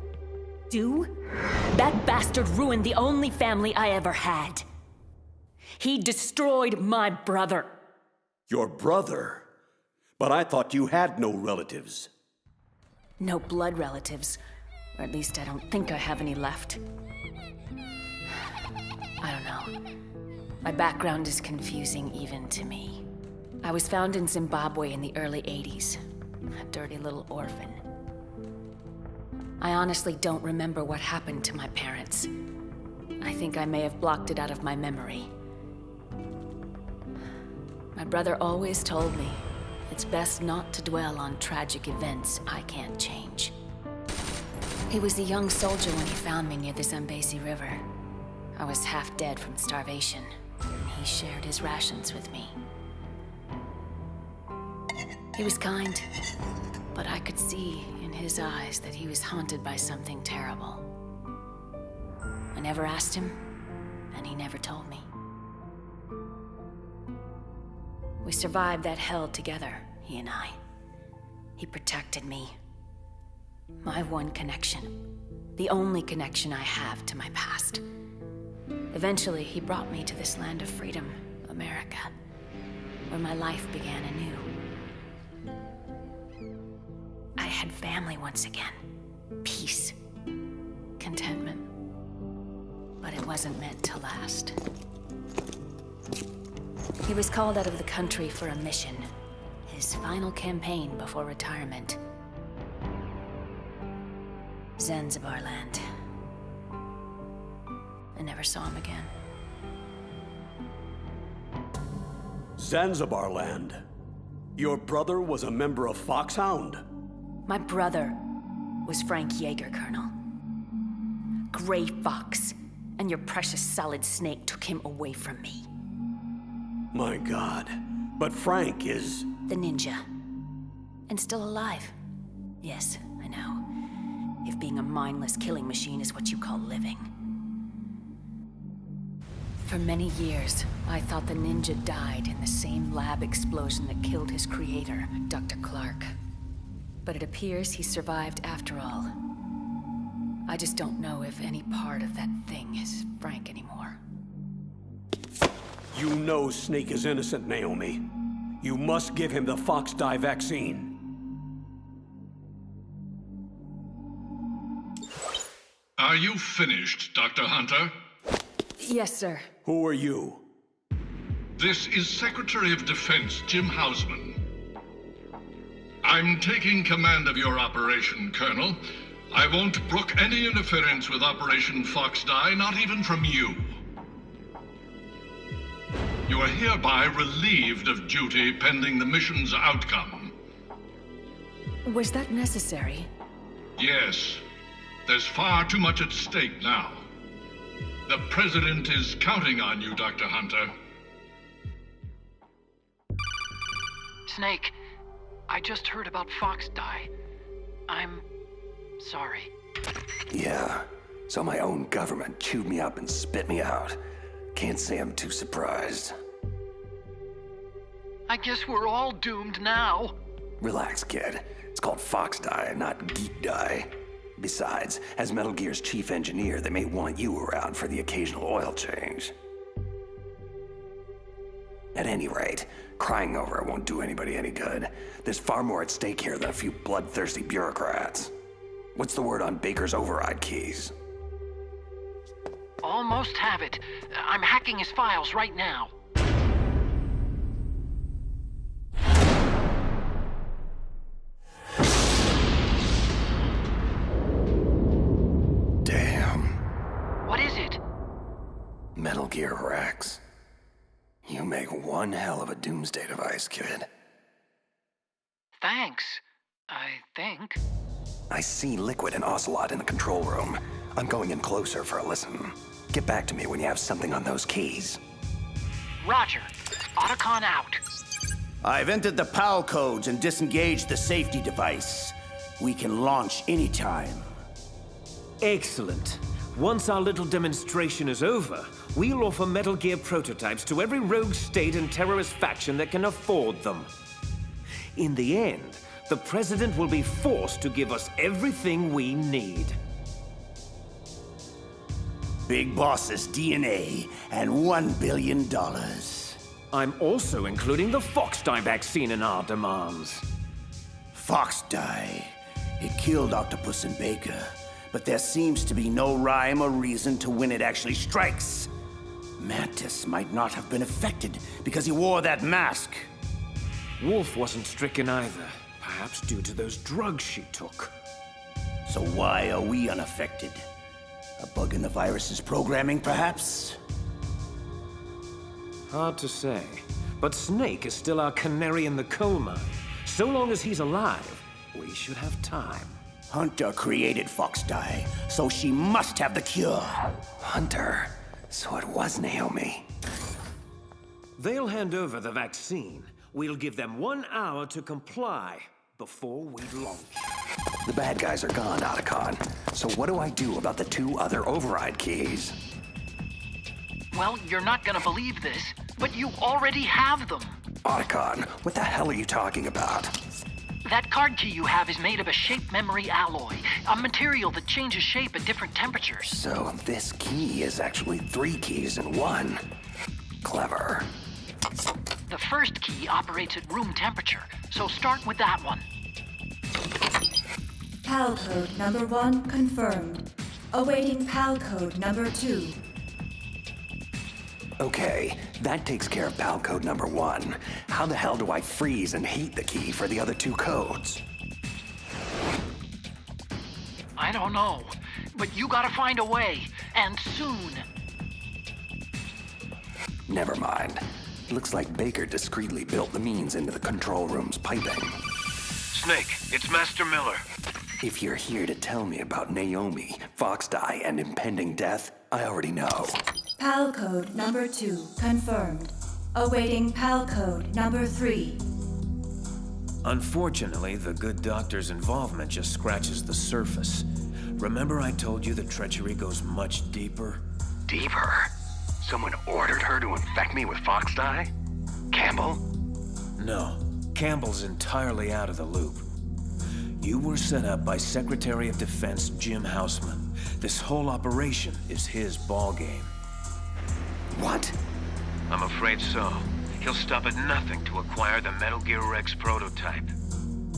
Do? That bastard ruined the only family I ever had. He destroyed my brother. Your brother? But I thought you had no relatives. No blood relatives. Or at least I don't think I have any left. I don't know. My background is confusing even to me. I was found in Zimbabwe in the early 80s. A dirty little orphan. I honestly don't remember what happened to my parents. I think I may have blocked it out of my memory. My brother always told me it's best not to dwell on tragic events I can't change. He was a young soldier when he found me near the Zambezi River. I was half dead from starvation, and he shared his rations with me. He was kind, but I could see in his eyes that he was haunted by something terrible. I never asked him, and he never told me. We survived that hell together, he and I. He protected me. My one connection. The only connection I have to my past. Eventually, he brought me to this land of freedom, America, where my life began anew. I had family once again. Peace. Contentment. But it wasn't meant to last. He was called out of the country for a mission. His final campaign before retirement. Zanzibar land. I never saw him again. Zanzibar land? Your brother was a member of Foxhound? My brother was Frank Yeager, Colonel. Gray Fox, and your precious Solid Snake took him away from me. My God, but Frank is... The ninja. And still alive. Yes, I know. If being a mindless killing machine is what you call living. For many years, I thought the ninja died in the same lab explosion that killed his creator, Dr. Clark. But it appears he survived after all. I just don't know if any part of that thing is Frank anymore. You know Snake is innocent, Naomi. You must give him the Fox Dye vaccine. Are you finished, Dr. Hunter? Yes, sir. Who are you? This is Secretary of Defense Jim Hausman. I'm taking command of your operation, Colonel. I won't brook any interference with Operation Fox Dye, not even from you. You are hereby relieved of duty pending the mission's outcome. Was that necessary? Yes. There's far too much at stake now. The President is counting on you, Dr. Hunter. Snake, I just heard about Fox Dye. I'm sorry. Yeah, so my own government chewed me up and spit me out. Can't say I'm too surprised. I guess we're all doomed now. Relax, kid. It's called Fox Dye, not Geek Dye. Besides, as Metal Gear's chief engineer, they may want you around for the occasional oil change. At any rate, crying over it won't do anybody any good. There's far more at stake here than a few bloodthirsty bureaucrats. What's the word on Baker's override keys? Almost have it. I'm hacking his files right now. Damn. What is it? Metal Gear Rex. You make one hell of a doomsday device, kid. Thanks, I think. I see Liquid and Ocelot in the control room. I'm going in closer for a listen. Get back to me when you have something on those keys. Roger. Otacon out. I've entered the PAL codes and disengaged the safety device. We can launch anytime. Excellent. Once our little demonstration is over, we'll offer Metal Gear prototypes to every rogue state and terrorist faction that can afford them. In the end, the President will be forced to give us everything we need. Big Boss's DNA and $1 billion. I'm also including the Fox Dye vaccine in our demands. Fox Dye. It killed Octopus and Baker, but there seems to be no rhyme or reason to when it actually strikes. Mantis might not have been affected because he wore that mask. Wolf wasn't stricken either, perhaps due to those drugs she took. So why are we unaffected? A bug in the virus's programming, perhaps? Hard to say, but Snake is still our canary in the coal mine. So long as he's alive, we should have time. Hunter created Fox Dye, so she must have the cure. Hunter? So it was Naomi. They'll hand over the vaccine. We'll give them 1 hour to comply before we launch. The bad guys are gone, Otacon. So what do I do about the 2 other override keys? Well, you're not gonna believe this, but you already have them. Otacon, what the hell are you talking about? That card key you have is made of a shape memory alloy, a material that changes shape at different temperatures. So this key is actually 3 keys in one. Clever. The first key operates at room temperature, so start with that one. PAL code number 1 confirmed. Awaiting PAL code number 2. Okay, that takes care of PAL code number 1. How the hell do I freeze and heat the key for the other 2 codes? I don't know, but you gotta find a way, and soon. Never mind. Looks like Baker discreetly built the means into the control room's piping. Snake, it's Master Miller. If you're here to tell me about Naomi, Foxdie, and impending death, I already know. PAL code number 2 confirmed. Awaiting PAL code number 3. Unfortunately, the good doctor's involvement just scratches the surface. Remember I told you the treachery goes much deeper? Deeper? Someone ordered her to infect me with Foxdie? Campbell? No, Campbell's entirely out of the loop. You were set up by Secretary of Defense Jim Houseman. This whole operation is his ballgame. What? I'm afraid so. He'll stop at nothing to acquire the Metal Gear Rex prototype.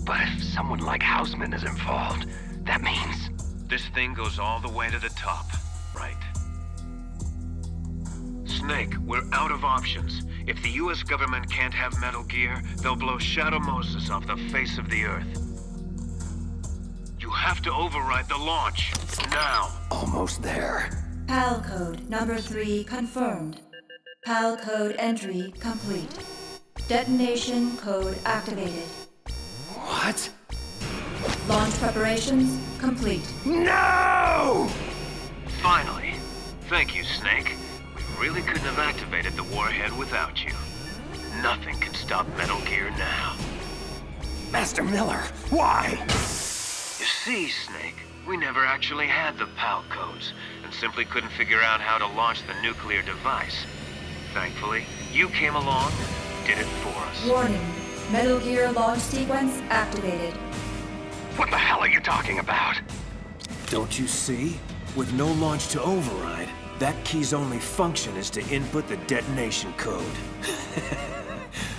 But if someone like Houseman is involved, that means... This thing goes all the way to the top, right? Snake, we're out of options. If the US government can't have Metal Gear, they'll blow Shadow Moses off the face of the Earth. You have to override the launch, now. Almost there. PAL code number 3 confirmed. PAL code entry complete. Detonation code activated. What? Launch preparations complete. No! Finally. Thank you, Snake. We really couldn't have activated the warhead without you. Nothing can stop Metal Gear now. Master Miller, why? You see, Snake, we never actually had the PAL codes, and simply couldn't figure out how to launch the nuclear device. Thankfully, you came along and did it for us. Warning. Metal Gear launch sequence activated. What the hell are you talking about? Don't you see? With no launch to override, that key's only function is to input the detonation code.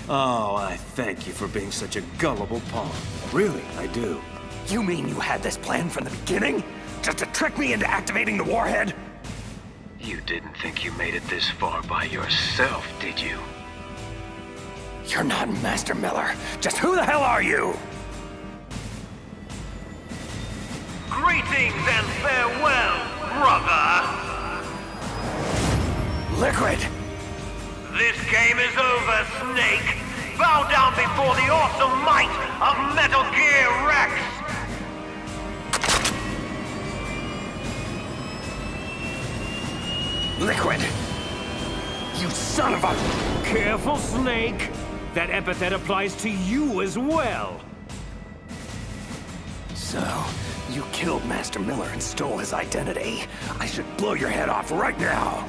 Oh, I thank you for being such a gullible pawn. Really, I do. You mean you had this plan from the beginning? Just to trick me into activating the warhead? You didn't think you made it this far by yourself, did you? You're not Master Miller. Just who the hell are you? Greetings and farewell, brother! Liquid! This game is over, Snake! Bow down before the awesome might of Metal Gear Rex! Liquid! You son of a... Careful, Snake! That epithet applies to you as well! So, you killed Master Miller and stole his identity. I should blow your head off right now!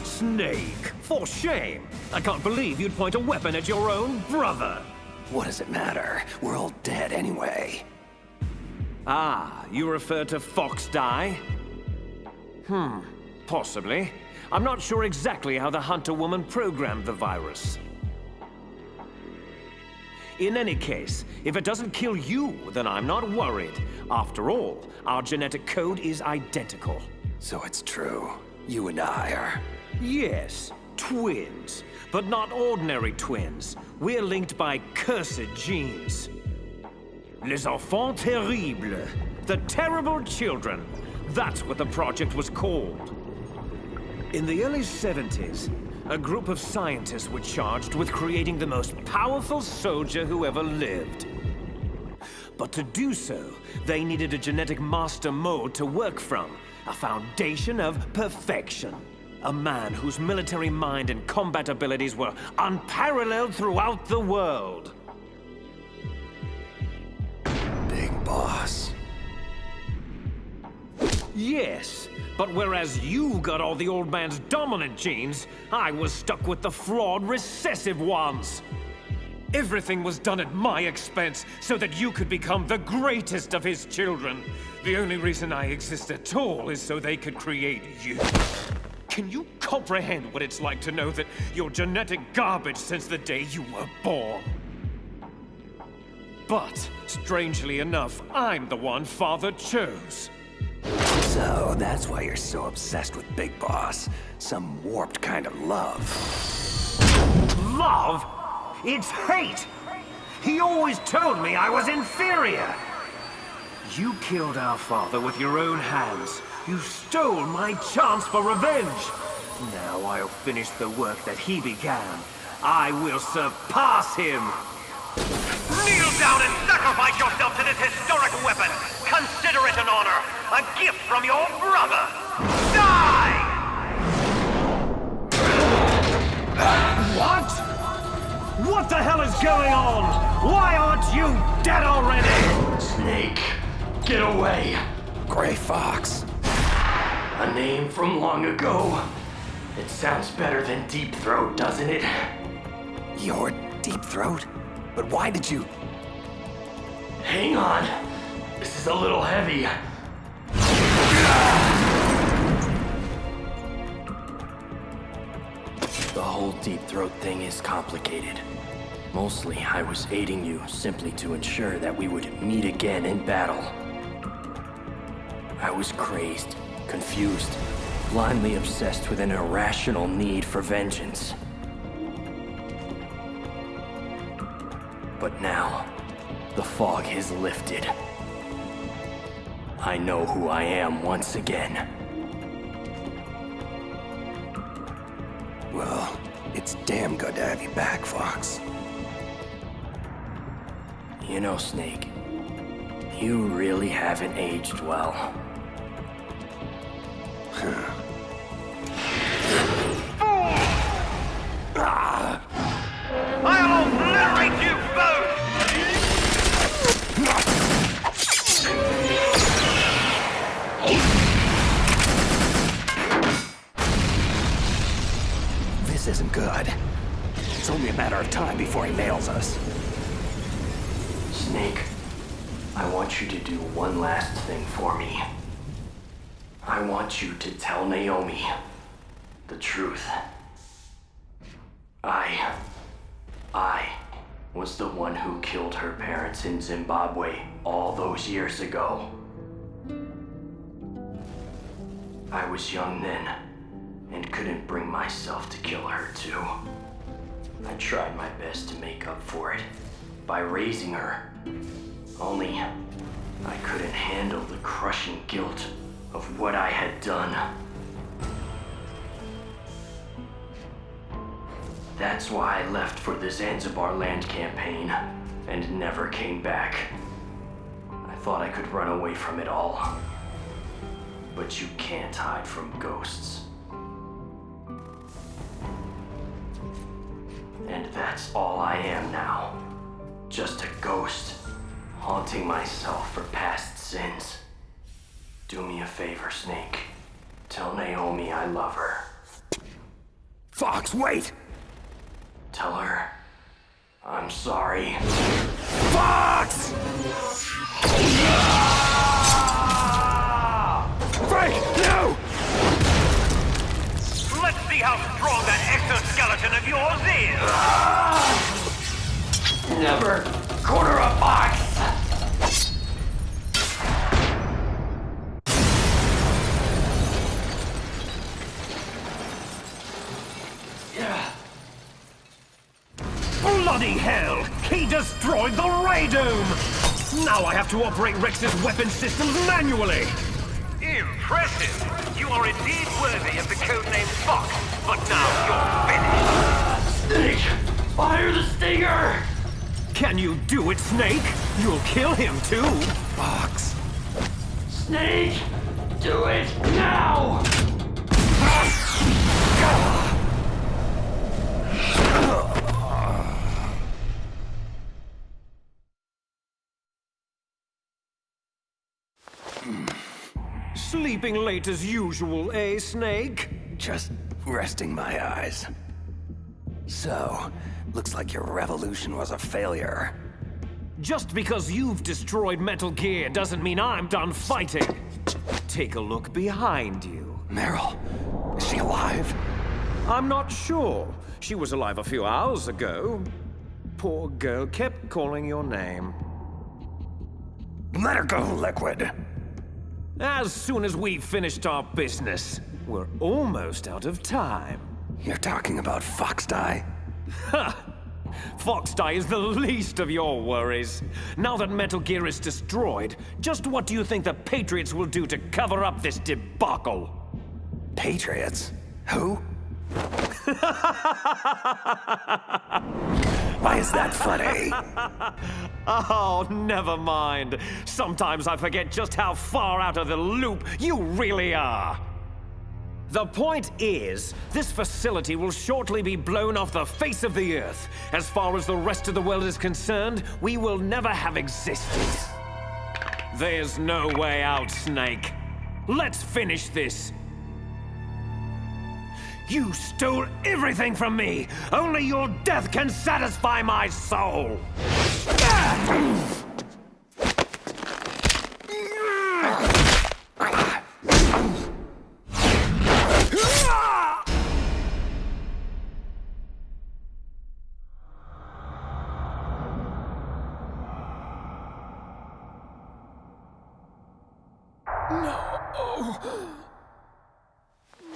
Snake, for shame! I can't believe you'd point a weapon at your own brother! What does it matter? We're all dead anyway. Ah, you refer to Foxdie? Possibly. I'm not sure exactly how the Hunter woman programmed the virus. In any case, if it doesn't kill you, then I'm not worried. After all, our genetic code is identical. So it's true. You and I are... Yes, twins. But not ordinary twins. We're linked by cursed genes. Les enfants terribles. The terrible children. That's what the project was called. In the early 70s, a group of scientists were charged with creating the most powerful soldier who ever lived. But to do so, they needed a genetic master mold to work from, a foundation of perfection. A man whose military mind and combat abilities were unparalleled throughout the world. Big boss. Yes, but whereas you got all the old man's dominant genes, I was stuck with the flawed recessive ones. Everything was done at my expense so that you could become the greatest of his children. The only reason I exist at all is so they could create you. Can you comprehend what it's like to know that you're genetic garbage since the day you were born? But, strangely enough, I'm the one Father chose. So, that's why you're so obsessed with Big Boss. Some warped kind of love. Love? It's hate! He always told me I was inferior! You killed our father with your own hands. You stole my chance for revenge. Now I'll finish the work that he began. I will surpass him! Kneel down and sacrifice yourself to this historic weapon! Consider it an honor! A gift from your brother! Die! What? What the hell is going on? Why aren't you dead already? Snake, get away! Gray Fox. A name from long ago. It sounds better than Deep Throat, doesn't it? You're Deep Throat? But why did you... Hang on. This is a little heavy. The whole Deep Throat thing is complicated. Mostly, I was aiding you simply to ensure that we would meet again in battle. I was crazed, confused, blindly obsessed with an irrational need for vengeance. But now, the fog has lifted. I know who I am once again. Well, it's damn good to have you back, Fox. You know, Snake, you really haven't aged well. I'll obliterate you both! This isn't good. It's only a matter of time before he nails us. Snake, I want you to do one last thing for me. I want you to tell Naomi the truth. I was the one who killed her parents in Zimbabwe all those years ago. I was young then, and couldn't bring myself to kill her too. I tried my best to make up for it by raising her. Only, I couldn't handle the crushing guilt of what I had done. That's why I left for the Zanzibar land campaign and never came back. I thought I could run away from it all. But you can't hide from ghosts. And that's all I am now. Just a ghost, haunting myself for past sins. Do me a favor, Snake. Tell Naomi I love her. Fox, wait! Tell her I'm sorry. Fox! Frank, no! Let's see how strong that exoskeleton of yours is! Never corner a fox! Bloody hell! He destroyed the Ray Dome! Now I have to operate Rex's weapon systems manually! Impressive! You are indeed worthy of the codename Fox, but now you're finished! Snake! Fire the stinger! Can you do it, Snake? You'll kill him too! Fox! Snake! Do it now! Sleeping late as usual, eh, Snake? Just resting my eyes. So, looks like your revolution was a failure. Just because you've destroyed Metal Gear doesn't mean I'm done fighting. Take a look behind you. Meryl, is she alive? I'm not sure. She was alive a few hours ago. Poor girl kept calling your name. Let her go, Liquid. As soon as we've finished our business, we're almost out of time. You're talking about Foxdie? Ha! Foxdie is the least of your worries. Now that Metal Gear is destroyed, just what do you think the Patriots will do to cover up this debacle? Patriots? Who? Why is that funny? Oh, never mind. Sometimes I forget just how far out of the loop you really are. The point is, this facility will shortly be blown off the face of the Earth. As far as the rest of the world is concerned, we will never have existed. There's no way out, Snake. Let's finish this. You stole everything from me! Only your death can satisfy my soul!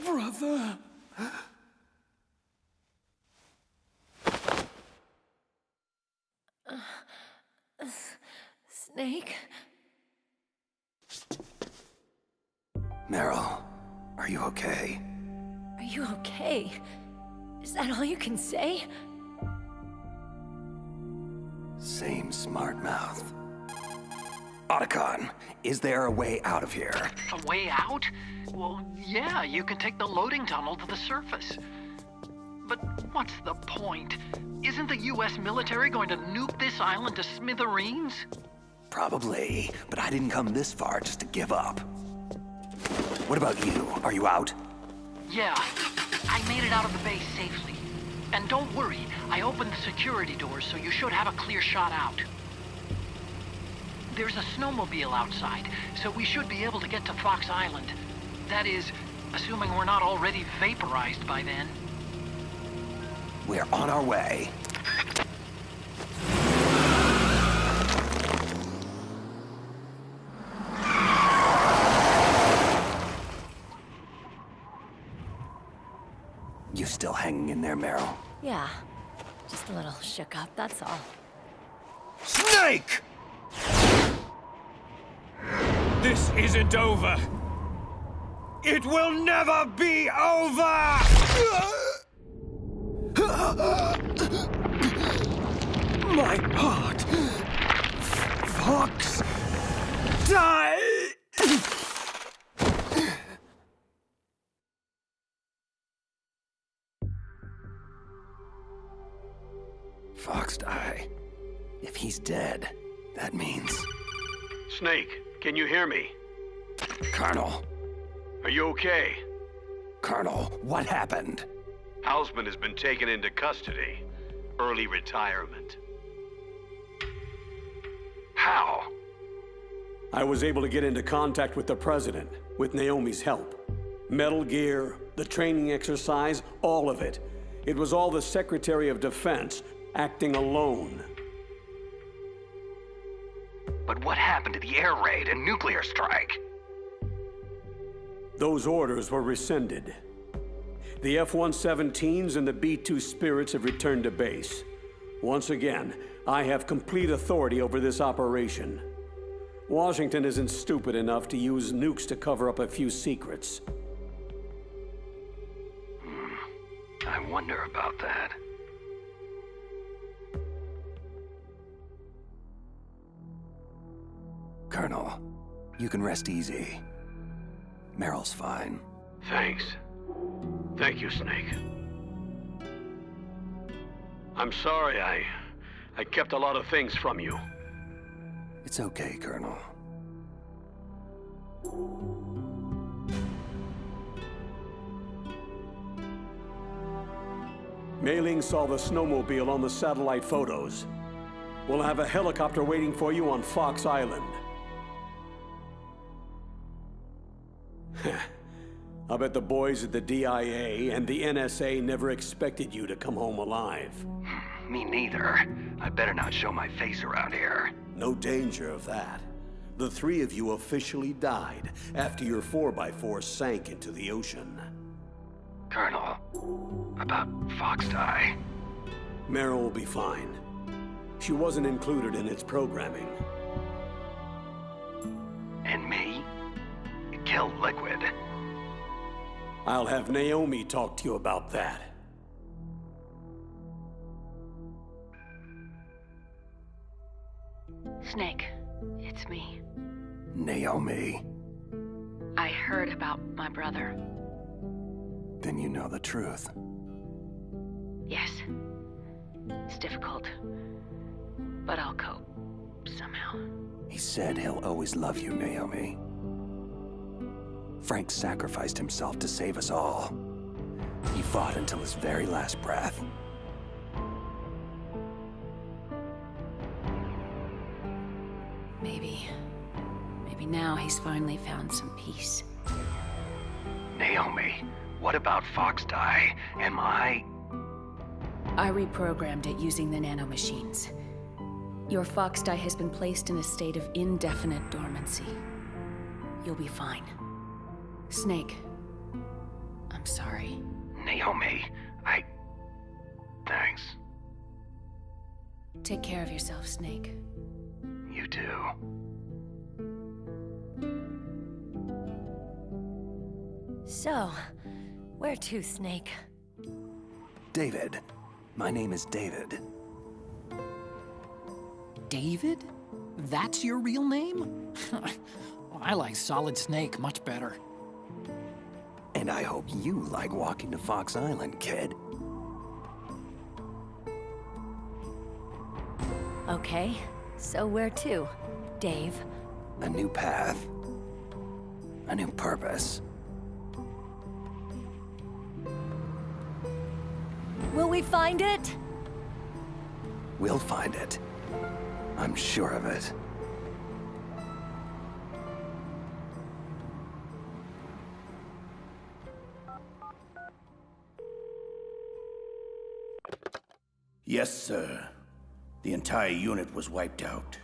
Brother. Snake? Meryl, are you okay? Are you okay? Is that all you can say? Same smart mouth. Otacon, is there a way out of here? A way out? Well, yeah, you can take the loading tunnel to the surface. But what's the point? Isn't the US military going to nuke this island to smithereens? Probably, but I didn't come this far just to give up. What about you? Are you out? Yeah, I made it out of the base safely. And don't worry, I opened the security doors, so you should have a clear shot out. There's a snowmobile outside, so we should be able to get to Fox Island. That is, assuming we're not already vaporized by then. We're on our way. You still hanging in there, Meryl? Yeah. Just a little shook up, that's all. Snake! This isn't over. It will never be over! My heart. Fox. Die! Foxdie. If he's dead, that means... Snake, can you hear me? Colonel. Are you okay? Colonel, what happened? Hausman has been taken into custody. Early retirement. How? I was able to get into contact with the President, with Naomi's help. Metal Gear, the training exercise, all of it. It was all the Secretary of Defense, acting alone. But what happened to the air raid and nuclear strike? Those orders were rescinded. The F-117s and the B-2 Spirits have returned to base. Once again, I have complete authority over this operation. Washington isn't stupid enough to use nukes to cover up a few secrets. I wonder about that. Colonel, you can rest easy. Meryl's fine. Thanks. Thank you, Snake. I'm sorry I kept a lot of things from you. It's okay, Colonel. Mei Ling saw the snowmobile on the satellite photos. We'll have a helicopter waiting for you on Fox Island. I bet the boys at the DIA and the NSA never expected you to come home alive. Me neither. I better not show my face around here. No danger of that. The three of you officially died after your 4x4 sank into the ocean. Colonel, about Fox Die. Meryl will be fine. She wasn't included in its programming. And me? Killed Liquid. I'll have Naomi talk to you about that. Snake, it's me. Naomi. I heard about my brother. Then you know the truth. Yes. It's difficult. But I'll cope. Somehow. He said he'll always love you, Naomi. Frank sacrificed himself to save us all. He fought until his very last breath. Maybe now he's finally found some peace. Naomi, what about Fox Die? I reprogrammed it using the nanomachines. Your Fox Die has been placed in a state of indefinite dormancy. You'll be fine. Snake, I'm sorry. Naomi, Thanks. Take care of yourself, Snake. You too. So, where to, Snake? David. My name is David. David? That's your real name? I like Solid Snake much better. And I hope you like walking to Fox Island, kid. Okay, so where to, Dave? A new path. A new purpose. Will we find it? We'll find it. I'm sure of it. Yes, sir. The entire unit was wiped out.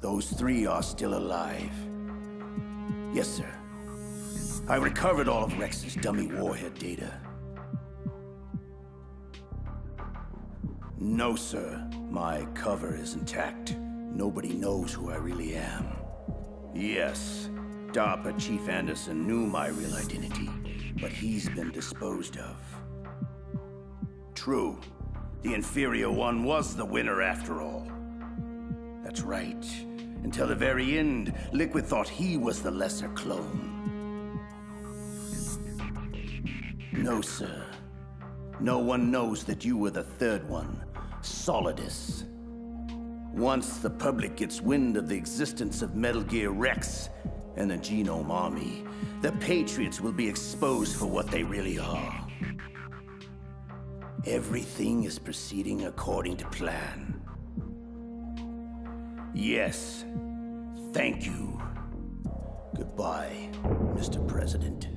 Those three are still alive. Yes, sir. I recovered all of Rex's dummy warhead data. No, sir. My cover is intact. Nobody knows who I really am. Yes, DARPA Chief Anderson knew my real identity, but he's been disposed of. True. The inferior one was the winner after all. That's right. Until the very end, Liquid thought he was the lesser clone. No, sir. No one knows that you were the third one, Solidus. Once the public gets wind of the existence of Metal Gear Rex and the Genome Army, the Patriots will be exposed for what they really are. Everything is proceeding according to plan. Yes. Thank you. Goodbye, Mr. President.